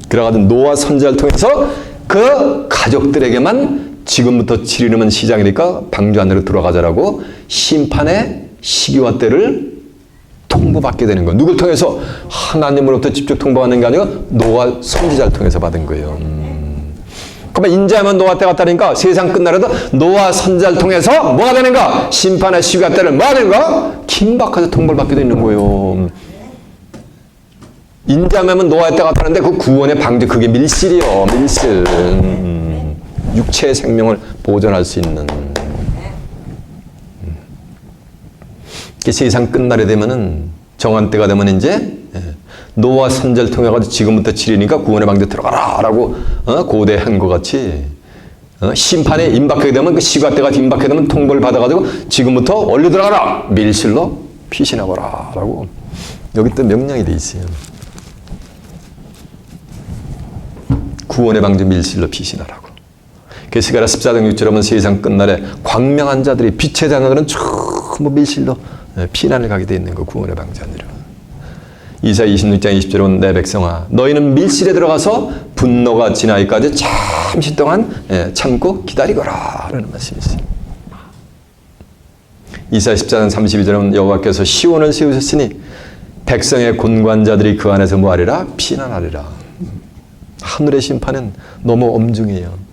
그래가지고 노아 선지자를 통해서 그 가족들에게만 지금부터 7일이면 시작이니까 방주 안으로 들어가자라고 심판의 시기와 때를 통보받게 되는 거예요. 누굴 통해서? 하나님으로부터 직접 통보하는 게 아니라 노아 선지자를 통해서 받은 거예요. 그러면 인자하면 노아 때 갔다니까 세상 끝나려도 노아 선지자를 통해서 뭐가 되는가? 심판의 시기와 때를 뭐가 되는가? 긴박해서 통보를 받게 되는 거예요. 인자하면 노아 때 갔다는데 그 구원의 방주 그게 밀실이요. 밀실. 육체의 생명을 보존할 수 있는. 세상 끝날에 되면은 정한 때가 되면 이제 노아 선지자를 통해 가지고 지금부터 치리니까 구원의 방제 들어가라라고 고대한 것 같이 심판에 임박하게 되면 그 시간대가 임박하게 되면 통보를 받아가지고 지금부터 얼른 들어가라 밀실로 피신하거라라고 여기 또 명령이 돼 있어요. 구원의 방주 밀실로 피신하라고. 게시가라 14장 6절에 보면 세상 끝날에 광명한 자들이 빛의 장가들은 전부 밀실로 피난을 가게 돼 있는 거 구원의 방주하니라. 이사 26장 20절에 보면 내 백성아 너희는 밀실에 들어가서 분노가 지나기까지 잠시 동안 참고 기다리거라 라는 말씀이 있어요. 이사 14장 32절에 보면 여호와께서 시온을 세우셨으니 백성의 곤관자들이 그 안에서 뭐하리라? 피난하리라. 하늘의 심판은 너무 엄중해요.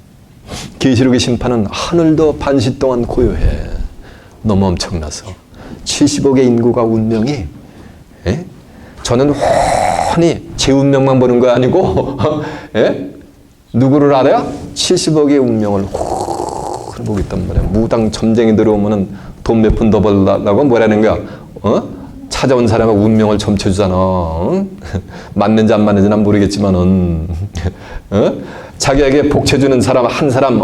계시록의 심판은 하늘도 반시 동안 고요해. 너무 엄청나서 75개 인구가 운명이 저는 훤히 제 운명만 보는 거 아니고 누구를 알아요? 75개의 운명을 훤히 보고 있단 말이에요. 무당 점쟁이 들어오면은 돈 몇 푼 더 벌라고 뭐라는 거야? 찾아온 사람의 운명을 점쳐주잖아. 맞는지 안 맞는지 난 모르겠지만은 자기에게 복채주는 사람 한 사람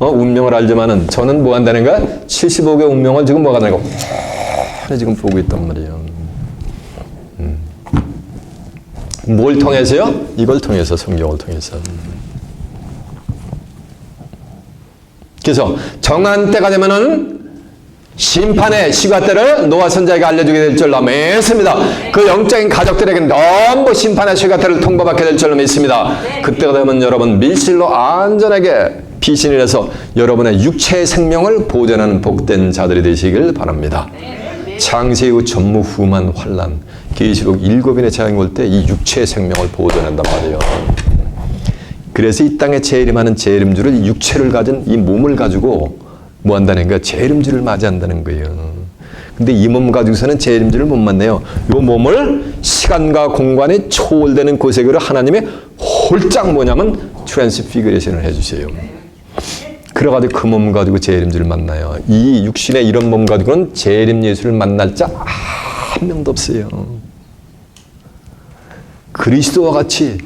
운명을 알지만은 저는 뭐 한다는 거야? 75개 운명을 지금 뭐가 되는 거 지금 보고 있단 말이에요. 뭘 통해서요? 이걸 통해서 성경을 통해서. 그래서 정한 때가 되면은 심판의 시간대를 노아 선지자에게 알려주게 될 줄로 믿습니다. 그 영적인 가족들에게 전부 심판의 시간대를 통보받게 될 줄로 믿습니다. 그때가 되면 여러분 밀실로 안전하게 피신을 해서 여러분의 육체의 생명을 보존하는 복된 자들이 되시길 바랍니다. 창세 이후 전무후무한 환난, 계시록 7인의 재앙이 올 때 이 육체의 생명을 보존한단 말이에요. 그래서 이 땅에 재림하는 재림주를 이 육체를 가진 이 몸을 가지고 뭐 한다는 거야? 재림주를 맞이한다는 거예요. 근데 이 몸 가지고서는 재림주를 못 만나요. 이 몸을 시간과 공간이 초월되는 곳에로 하나님이 홀짝 뭐냐면 트랜스피그레이션을 해주세요. 그래가지고 그 몸 가지고 재림주를 만나요. 이 육신의 이런 몸 가지고는 재림 예수를 만날 자 한 명도 없어요. 그리스도와 같이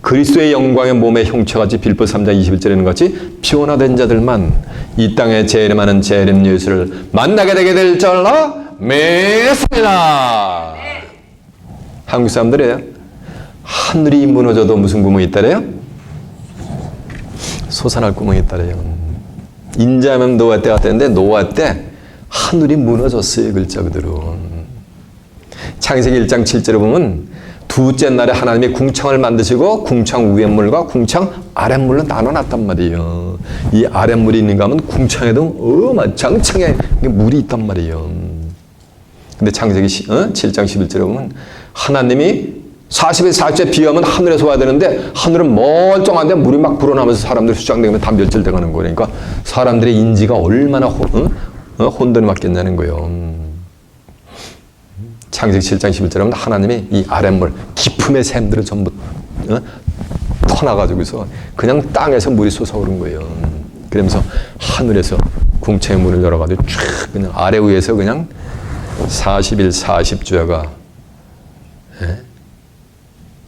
그리스도의 영광의 몸의 형체같이 빌보 3장 21절에는 같이 변화된 자들만 이 땅에 재림하는 재림 예수를 만나게 되게 될 줄로 믿습니다. 한국 사람들이에요. 하늘이 무너져도 무슨 구멍이 있다래요? 솟아날 구멍이 있다래요. 인자하면 노아 때 같았는데 노아 때 하늘이 무너졌어요. 글자 그대로. 창세기 1장 7절에 보면 두째 날에 하나님이 궁창을 만드시고 궁창 위의 물과 궁창 아랫물로 나눠놨단 말이에요. 이 아랫물이 있는가 하면 궁창에도 장창에 물이 있단 말이에요. 근데 창세기 7장 11절에 보면 하나님이 40일 40째 비하면 하늘에서 와야 되는데 하늘은 멀쩡한데 물이 막 불어나면서 사람들이 수장되면 다 멸절돼 가는 거니까 사람들의 인지가 얼마나 혼돈이 맞겠냐는 거예요. 창세기 7장 11절에 보면 하나님이 이 아랫물 깊음의 샘들을 전부 터놔가지고서 그냥 땅에서 물이 솟아오른 거예요. 그러면서 하늘에서 궁창의 문을 열어가지고 쫙 그냥 아래 위에서 그냥 40일 40주야가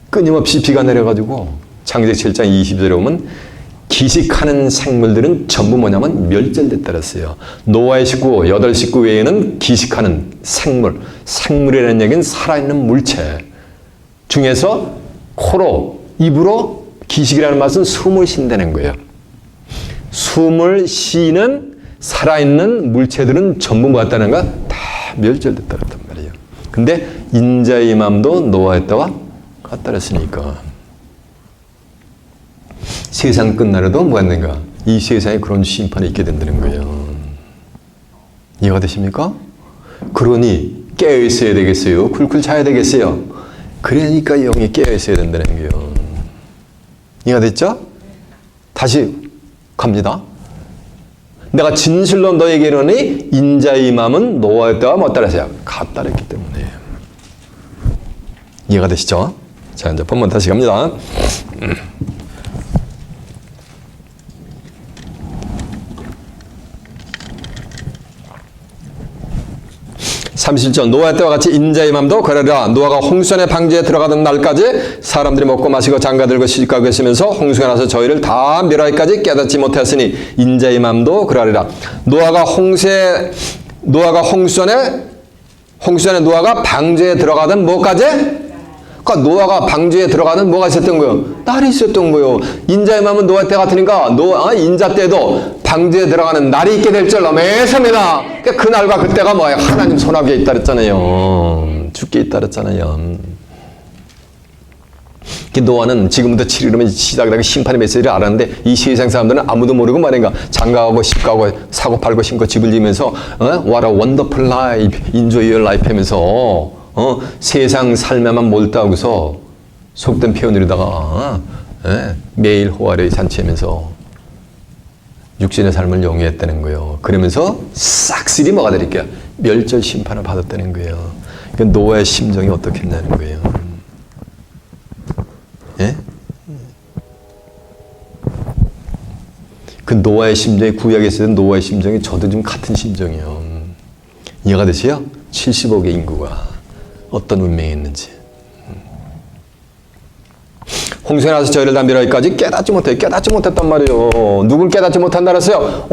끊임없이 비가 내려가지고 창세기 7장 20절에 보면 기식하는 생물들은 전부 뭐냐면 멸절됐다 그랬어요. 노아의 식구 8식구 외에는 기식하는 생물, 생물이라는 얘기는 살아있는 물체 중에서 코로, 입으로 기식이라는 말은 숨을 쉰다는 거예요. 숨을 쉬는 살아있는 물체들은 전부 뭐 같다는 거야? 다 멸절됐다 그랬단 말이에요. 근데 인자의 맘도 노아의 때와 같다 그랬으니까 세상 끝나려도 뭐 했는가? 이 세상에 그런 심판이 있게 된다는 거예요. 이해가 되십니까? 그러니 깨어있어야 되겠어요? 쿨쿨 자야 되겠어요? 그러니까 영이 깨어있어야 된다는 거예요. 이해가 됐죠? 다시 갑니다. 내가 진실로 너에게 이르노니 인자의 맘은 노아의 때와 뭐 따라서요? 같다 그랬기 때문에. 이해가 되시죠? 자, 이제 본문 다시 갑니다. 37절 노아 때와 같이 인자의 맘도 그러리라. 노아가 홍수의 방주에 들어가던 날까지 사람들이 먹고 마시고 장가들고 시집가고 있으면서 홍수가 나서 저희를 다 멸하기까지 깨닫지 못하였으니 인자의 맘도 그러리라. 노아가 홍수에 노아가 방주에 들어가던 뭐까지? 그러니까 노아가 방주에 들어가는 뭐가 있었던 거예요? 날이 있었던 거예요. 인자의 마음은 노아 때 같으니까 인자 때도 방주에 들어가는 날이 있게 될 줄 믿습니다. 그 날과 그때가 뭐예요? 하나님 손아귀에 있다 그랬잖아요. 죽게 있다 그랬잖아요. 노아는 지금부터 7일이면 시작이라고 심판의 메시지를 알았는데 이 세상 사람들은 아무도 모르고 말인가 장가가고 시집가고 사고 팔고 심고 집을 지면서 What a wonderful life, enjoy your life 하면서 세상 삶에만 몰두하고서 속된 표현으로다가 매일 호화를 잔치하면서 육신의 삶을 영위했다는 거예요. 그러면서 싹쓸이 뭐가 되니까 멸절 심판을 받았다는 거예요. 그러니까 노아의 심정이 어떻겠냐는 거예요. 예? 그 노아의 심정이 구약에 쓰던 노아의 심정이 저도 좀 같은 심정이에요. 이해가 되세요? 75개 인구가 어떤 운명이 있는지. 홍수에 나서 저희를 다 멸하기까지 깨닫지 못했단 말이에요. 누굴 깨닫지 못한다 그랬어요?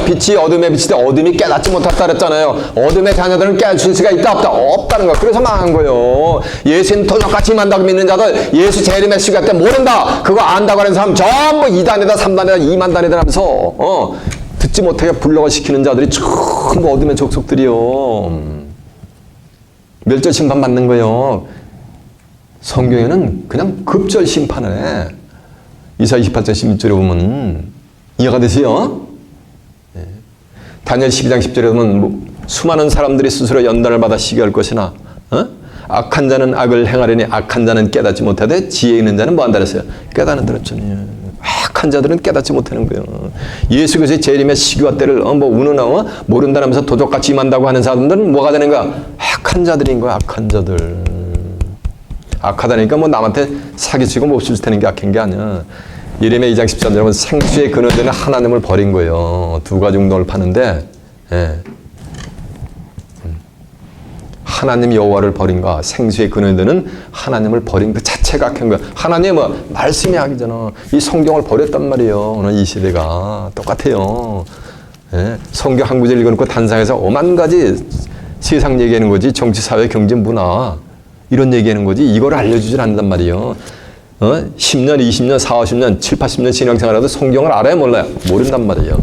빛이 어둠에 비칠 때 어둠이 깨닫지 못했다 그랬잖아요. 어둠의 자녀들은 깨닫을 수가 있다 없다는 거. 그래서 망한 거예요. 예수님 도적같이 만다고 믿는 자들 예수 재림의 시간 때 모른다 그거 안다고 하는 사람 전부 2단이다 3단이다 2만단이다 하면서 듣지 못하게 불러가 시키는 자들이 전부 어둠의 족속들이요. 멸절 심판 받는 거예요. 성경에는 그냥 급절 심판을 해. 이사야 28장 16절에 보면 이해가 되세요? 예. 다니엘 12장 10절에 보면 수많은 사람들이 스스로 연단을 받아 시기할 것이나 악한 자는 악을 행하려니 악한 자는 깨닫지 못하되 지혜 있는 자는 뭐한다 그랬어요? 깨닫는 들었잖아요. 악한 자들은 깨닫지 못하는 거예요. 예수 그리스도의 재림의 시기와 때를 우는하고 모른다면서 도적같이 임한다고 하는 사람들은 뭐가 되는 거야? 악한 자들인 거야. 악한 자들. 악하다니까 남한테 사기치고 몹쓸 짓 하는 게 악한 게 아니야. 예레미야 2장 14절에 보면 생수의 근원되는 하나님을 버린 거예요. 두 가지 운동을 파는데 하나님 여호와를 버린가 생수의 근원되는 하나님을 버린 그 자체가 악한 거야. 하나님은 말씀이 악이잖아. 이 성경을 버렸단 말이에요. 오늘 이 시대가 똑같아요. 성경 한 구절 읽어놓고 단상에서 오만 가지 세상 얘기하는 거지. 정치, 사회, 경제, 문화 이런 얘기하는 거지. 이걸 알려주질 않는단 말이에요. 10년, 20년, 40, 50년, 7, 80년 신앙생활해도 성경을 알아야 몰라요. 모른단 말이에요.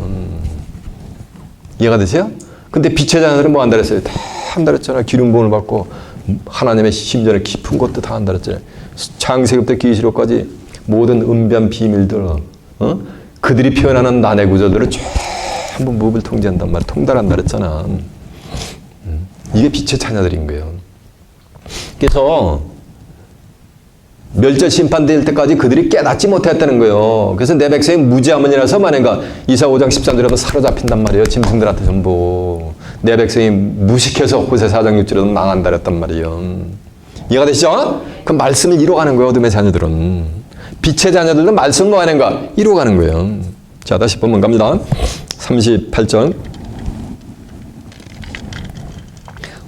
이해가 되세요? 근데 빛의 자녀들은 뭐 한다 그랬어요? 다 한다 그랬잖아요. 기름 부음을 받고 하나님의 심전에 깊은 것도 다 한다 그랬잖아요. 창세기부터 계시록까지 모든 은변 비밀들 그들이 표현하는 난해 구절들을 전부 무업을 통제한단 말이에요. 통달한다 그랬잖아. 이게 빛의 자녀들인 거예요. 그래서 멸절 심판될 때까지 그들이 깨닫지 못했다는 거예요. 그래서 내 백성이 무지하면이라서 만약에 이사 5장 13절에도 사로잡힌단 말이에요. 짐승들한테 전부. 내 백성이 무식해서 호세 4장 6절에도 망한다 그랬단 말이에요. 이해가 되시죠? 그 말씀을 이뤄가는 거예요. 어둠의 자녀들은. 빛의 자녀들도 말씀을 뭐 하는가? 이뤄가는 거예요. 자, 다시 보면 갑니다. 38절.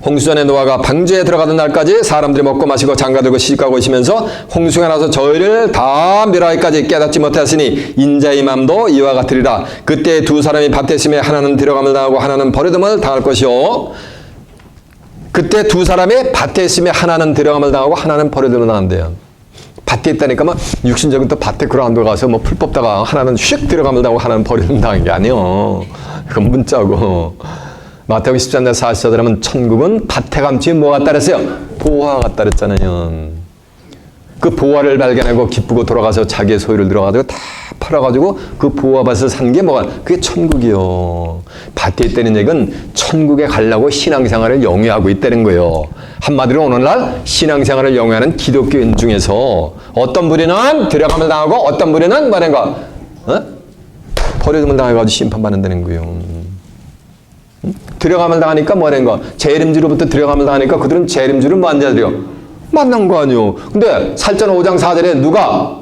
홍수전에 노아가 방주에 들어가던 날까지 사람들이 먹고 마시고 장가들고 시집가고 있으면서 홍수가 나서 저희를 다 멸하기까지 깨닫지 못하였으니 인자의 맘도 이와 같으리라. 그때 두 사람이 밭에 있으며 하나는 들어감을 당하고 하나는 버려둠을 당할 것이요. 그때 두 사람이 밭에 있으며 하나는 들어감을 당하고 하나는 버려둠을 당한대요. 밭에 있다니까 육신적인 또 밭에 그런 데 가서 풀 뽑다가 하나는 슉 들어감을 당하고 하나는 버려둠을 당한 게 아니에요. 그건 문자고. 마태복음 13장 44절에 하면 천국은 밭에 감춘 뭐 같다 그랬어요? 보화 같다 그랬잖아요. 그 보화를 발견하고 기쁘고 돌아가서 자기의 소유를 들어가지고 다 팔아가지고 그 보화밭을 산 게 뭐가? 그게 천국이요. 밭에 있다는 얘기는 천국에 가려고 신앙생활을 영위하고 있다는 거예요. 한마디로 오늘날 신앙생활을 영위하는 기독교인 중에서 어떤 부류는 들어감을 당하고 어떤 부류는 뭐라는가? 버려둠을 당해가지고 심판받는다는 거예요. 들어감을 당하니까 뭐라는 거? 재림주로부터 들어감을 당하니까 그들은 재림주를 뭐 한 자들이요? 만난 거 아니요. 근데 살전 5장 4절에 누가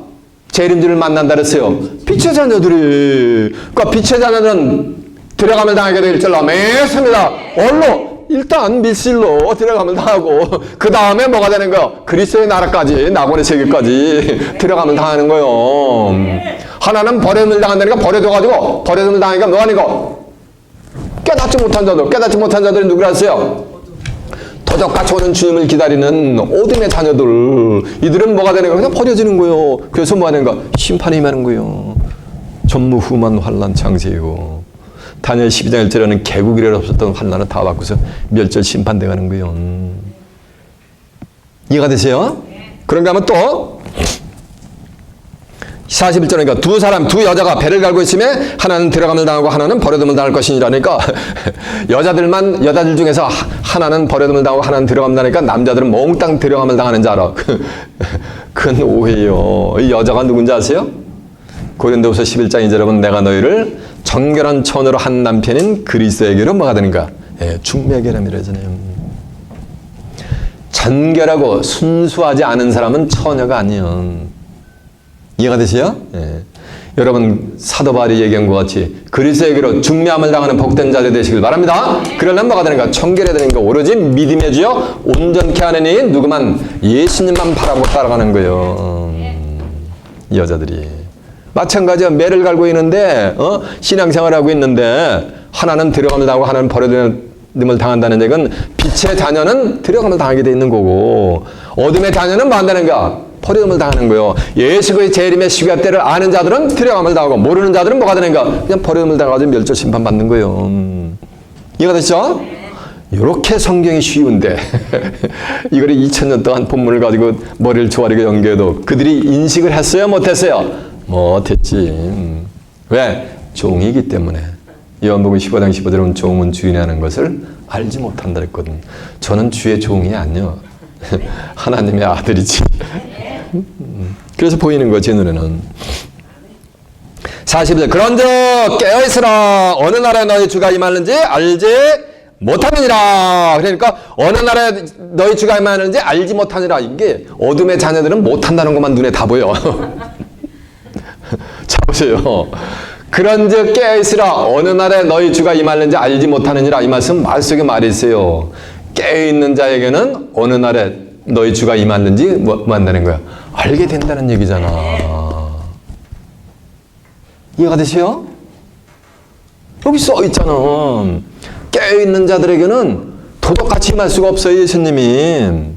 재림주를 만난다 그랬어요? 빛의 자녀들이. 그러니까 빛의 자녀들은 들어감을 당하게 될 줄로 믿습니다. 얼로 일단 밀실로 들어가면 당하고 그 다음에 뭐가 되는 거예요? 그리스도의 나라까지, 낙원의 세계까지 들어가면 당하는 거예요. 하나는 버림을 당한다니까 버려둬가지고 버려둠을 당하니까 뭐가 하는 거? 깨닫지 못한 자들, 깨닫지 못한 자들이 누구라서요? 도적같이 오는 주님을 기다리는 어둠의 자녀들, 이들은 뭐가 되는 거예요? 그냥 버려지는 거예요. 그래서 뭐 하는 거? 심판이 임하는 거예요. 전무후무한 환난 창세이고 다니엘 12장 1절에는 개국 이래 없었던 환난을 다 받고서 멸절 심판돼가는 거예요. 이해가 되세요? 그런가 하면 또 41절이니까 두 사람, 두 여자가 배를 갈고 있으며 하나는 들어감을 당하고 하나는 버려둠을 당할 것이니라니까 여자들 중에서 하나는 버려둠을 당하고 하나는 들어감을 당하니까 남자들은 몽땅 들어감을 당하는 줄 알아. 그건 오해예요. 이 여자가 누군지 아세요? 고린도후서 11장 2절에 보면 내가 너희를 정결한 처녀로 한 남편인 그리스도에게로 뭐가 되는가? 예, 중매결함이라 하잖아요. 정결하고 순수하지 않은 사람은 처녀가 아니에요. 이해가 되세요? 예. 여러분 사도 바울이 얘기한 것 같이 그리스도에게로 중매함을 당하는 복된 자들 되시길 바랍니다. 그러려면 뭐가 되는가? 청결해야 되는가? 오로지 믿음의 주여 온전케 하는 이 누구만 예수님만 바라보고 따라가는 거예요. 이 여자들이 마찬가지야. 매를 갈고 있는데 신앙생활하고 있는데 하나는 들어감을 당하고 하나는 버려둠을 당한다는 얘기는 빛의 자녀는 들어감을 당하게 돼 있는 거고 어둠의 자녀는 뭐 한다는가? 버려둠을 당하는 거예요. 예수의 재림의 시기와 때를 아는 자들은 들어감을 당하고 모르는 자들은 뭐가 되는가? 그냥 버려둠을 당하고 멸절 심판 받는 거예요. 이해가 됐죠? 이렇게 성경이 쉬운데 이걸 2000년 동안 본문을 가지고 머리를 조아리게 연구해도 그들이 인식을 했어요? 못했어요? 못했지. 왜? 종이기 때문에. 요한복음 15장 15절에 보면 종은 주인이 하는 것을 알지 못한다 했거든. 저는 주의 종이 아니요. 하나님의 아들이지. 그래서 보이는 거지, 눈에는. 40절. 그런즉 깨어있으라. 어느 나라에 너희 주가 임하는지 알지 못하느니라. 그러니까 어느 나라에 너희 주가 임하는지 알지 못하느니라. 이게 어둠의 자녀들은 못한다는 것만 눈에 다 보여. 자 보세요. 그런즉 깨어있으라. 어느 나라에 너희 주가 임하는지 알지 못하느니라. 이 말씀 말 속에 말이 있어요. 깨어있는 자에게는 어느 날에 너희 주가 임하는지 뭐 한다는 거야? 알게 된다는 얘기잖아. 이해가 되세요? 여기 써 있잖아. 깨어있는 자들에게는 도덕같이 임할 수가 없어요. 예수님이.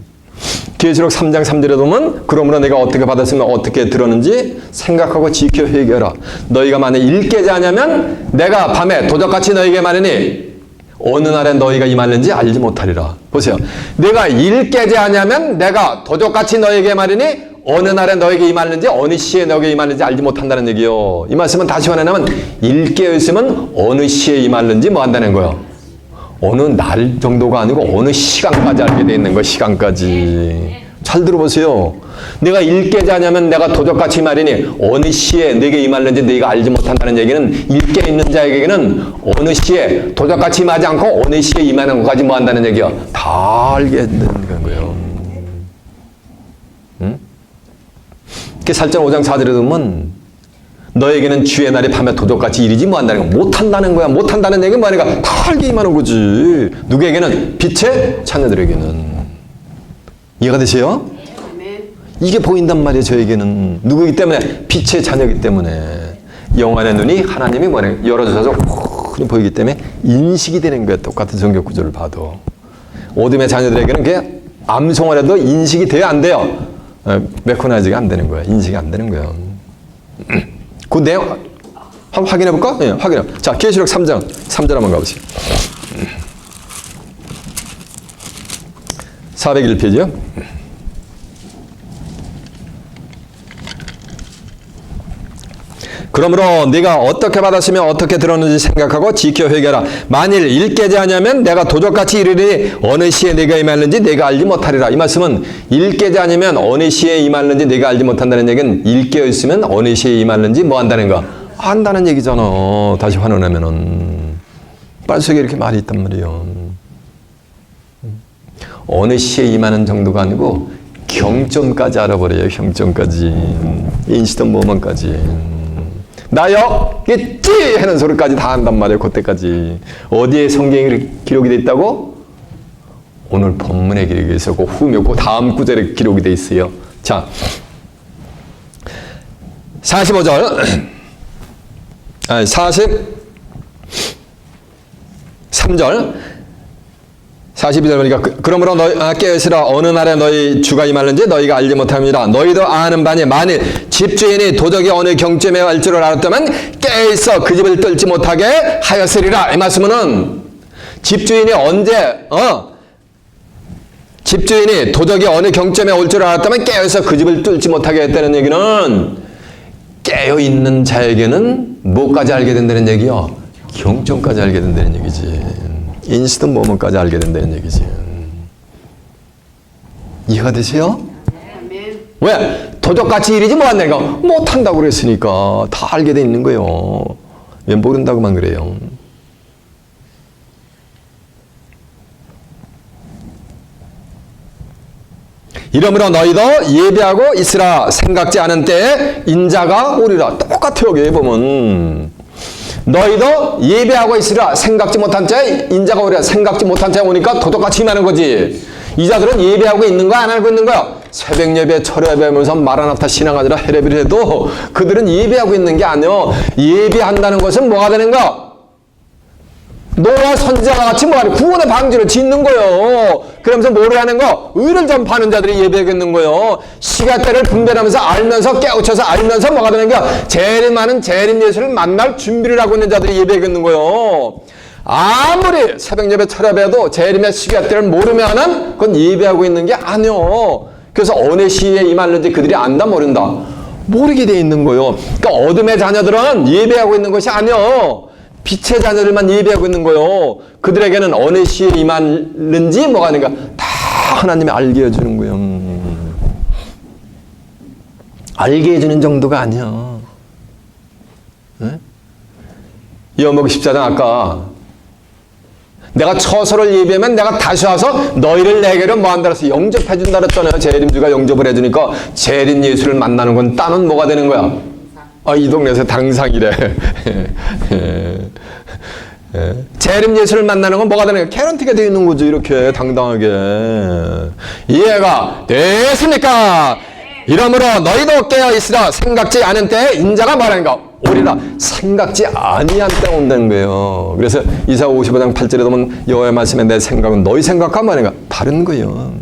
계시록 3장 3절에 보면 그러므로 내가 어떻게 받았으면 어떻게 들었는지 생각하고 지켜 회개하라. 너희가 만약 일깨지 하냐면 내가 밤에 도적같이 너희에게 말하니 어느 날에 너희가 임하는지 알지 못하리라. 보세요. 내가 일깨지 하냐면 내가 도적같이 너희에게 말하니 어느 날에 너에게 임하는지 어느 시에 너에게 임하는지 알지 못한다는 얘기요. 이 말씀은 다시 말하면 일깨어 있으면 어느 시에 임하는지 뭐 한다는 거예요. 어느 날 정도가 아니고 어느 시간까지 알게 돼 있는 거. 시간까지. 잘 들어보세요. 내가 일깨지 하냐면 내가 도적같이 말이니 어느 시에 내게 임하는지 너희가 알지 못한다는 얘기는 일깨 있는 자에게는 어느 시에 도적같이 임하지 않고 어느 시에 임하는 것까지 뭐 한다는 얘기야. 다 알게 되는 거예요. 응? 그 살짝 5장 4절에 보면 너에게는 주의 날이 밤에 도적같이 이르지 못한다는 거. 못한다는 거야. 못한다는 얘기는 뭐하니까 다 알게 임하는 거지. 누구에게는? 빛의 자녀들에게는. 이해가 되세요? 이게 보인단 말이에요. 저에게는. 누구이기 때문에? 빛의 자녀이기 때문에. 영안의 눈이 하나님이 뭐래? 열어주셔서 보이기 때문에 인식이 되는 거예요. 똑같은 성경 구조를 봐도. 어둠의 자녀들에게는 그게 암송을 해도 인식이 돼요? 안 돼요? 메커나이즈가 안 되는 거야. 인식이 안 되는 거예요. 그 내용 한번 확인해 볼까? 예, 확인해. 자, 계시록 3장 3절 한번 가보세요. 401페이지요. 그러므로 네가 어떻게 받았으며 어떻게 들었는지 생각하고 지켜 회개하라. 만일 일깨지 하냐면 내가 도적같이 이르리 어느 시에 네가 임하는지 내가 알지 못하리라. 이 말씀은 일깨지 아니면 어느 시에 임하는지 내가 알지 못한다는 얘기는 일깨어 있으면 어느 시에 임하는지 뭐 한다는 거? 안다는 얘기잖아. 다시 환원하면은 말속에 이렇게 말이 있단 말이에요. 어느 시에 임하는 정도가 아니고 경점까지 알아버려요. 경점까지. 인시던 모먼까지. 나 여기 찌 하는 소리까지 다 한단 말이에요. 그때까지. 어디에 성경이 기록이 돼 있다고? 오늘 본문에 기록이 있어 그 후면 그 다음 구절에 기록이 돼 있어요. 자, 45절 43절 42절 보니까 그러므로 너희 깨어있으라 어느 날에 너희 주가 임하는지 너희가 알지 못함이라. 너희도 아는 바니 만일 집주인이 도적이 어느 경점에 갈 줄을 알았다면 깨어있어 그 집을 뚫지 못하게 하였으리라. 이 말씀은 집주인이 언제 집주인이 도적이 어느 경점에 올 줄 알았다면 깨어있어 그 집을 뚫지 못하게 했다는 얘기는 깨어있는 자에게는 뭐까지 알게 된다는 얘기요? 경점까지 알게 된다는 얘기지. 인시든 뭐뭐까지 알게 된다는 얘기지. 이해가 되세요? 왜? 도적같이 일이지 뭐한 내가 못한다고 그랬으니까 다 알게 돼 있는 거예요. 왜 모른다고만 그래요? 이러므로 너희도 예배하고 있으라. 생각지 않은 때에 인자가 오리라. 똑같아요. 여기 보면 너희도 예배하고 있으라. 생각지 못한 때에 인자가 오리라. 생각지 못한 때에 오니까 도둑같이 임하는 거지. 이 자들은 예배하고 있는 거야 안 하고 있는 거야? 새벽 예배, 철야 예배하면서 마라나타 신앙하느라 헤레비를 해도 그들은 예배하고 있는 게 아니요. 예배한다는 것은 뭐가 되는 거야? 노아 선지자와 같이 뭐하래? 구원의 방주를 짓는 거요. 그러면서 뭐를 하는 거? 의를 전파하는 자들이 예배하겠는 거요. 시간대를 분별하면서 알면서 깨우쳐서 알면서 뭐가 되는 거야? 재림하는 재림 예수를 만날 준비를 하고 있는 자들이 예배하겠는 거요. 아무리 새벽 예배 철야배도 재림의 시간대를 모르면은 그건 예배하고 있는 게 아니요. 그래서 어느 시에 임하는지 그들이 안다 모른다. 모르게 돼 있는 거요. 그러니까 어둠의 자녀들은 예배하고 있는 것이 아니요. 빛의 자녀들만 예배하고 있는 거요. 그들에게는 어느 시에 임하는지 뭐가 아닌가 다 하나님이 알게 해주는 거예요. 알게 해주는 정도가 아니야. 요한복음 14장 아까 내가 처소를 예배하면 내가 다시 와서 너희를 내게로 뭐한다 해서 영접해 준다 그랬잖아요. 재림주가 영접을 해주니까 재림 예수를 만나는 건 따는 뭐가 되는 거야? 이 동네에서 당상이래. 재림 예수를 만나는 건 뭐가 되는 거야? 개런티가 되어 있는 거죠. 이렇게 당당하게. 이해가 됐습니까? 이러므로 너희도 깨어있으라. 생각지 않은 때에 인자가 말하는가? 오리라. 생각지 아니한 때가 온다는 거예요. 그래서 이사야 55장 8절에 보면 여호와의 말씀에 내 생각은 너희 생각과 말인가? 다른 거예요.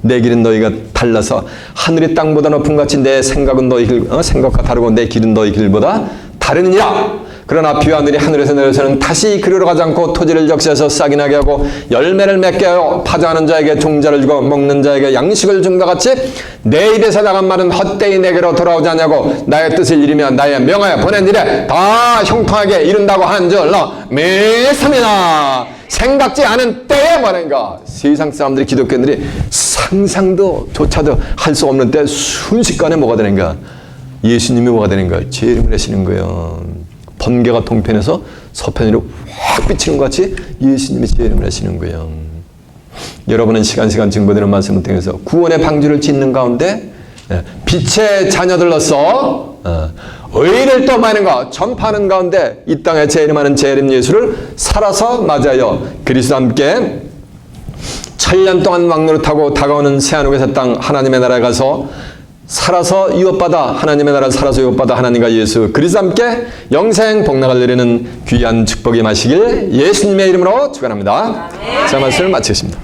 내 길은 너희가 달라서 하늘이 땅보다 높은 같이 내 생각은 너희 길, 생각과 다르고 내 길은 너희 길보다 다르느니라. 그러나 비와 하늘이 하늘에서 내려서는 다시 그리로 가지 않고 토지를 적시해서 싹이 나게 하고 열매를 맺게 하여 파종하는 자에게 종자를 주고 먹는 자에게 양식을 줌과 같이 내 입에서 나간 말은 헛되이 내게로 돌아오지 않냐고 나의 뜻을 이루며 나의 명하여 보낸 일에 다 형통하게 이룬다고 하는 줄 믿습니다. 생각지 않은 때에 뭐라는가? 세상 사람들이 기독교인들이 상상도 조차도 할 수 없는 때 순식간에 뭐가 되는가? 예수님이 뭐가 되는가? 재림을 하시는 거예요. 번개가 동편에서 서편으로 확 비치는 것 같이 예수님이 재림을 하시는 거예요. 여러분은 시간 증거되는 말씀을 통해서 구원의 방주를 짓는 가운데 빛의 자녀들로서 의를 또 많은 것 전파하는 가운데 이 땅에 재림하는 재림 예수를 살아서 맞아요. 그리스도와 함께 천년 동안 왕노릇하고 다가오는 새하늘과 새 땅 하나님의 나라에 가서 살아서 이웃받아 하나님의 나라 살아서 이웃받아 하나님과 예수 그리스도와 함께 영생 복락을 누리는 귀한 축복이 마시길 예수님의 이름으로 축원합니다. 자, 말씀을 마치겠습니다.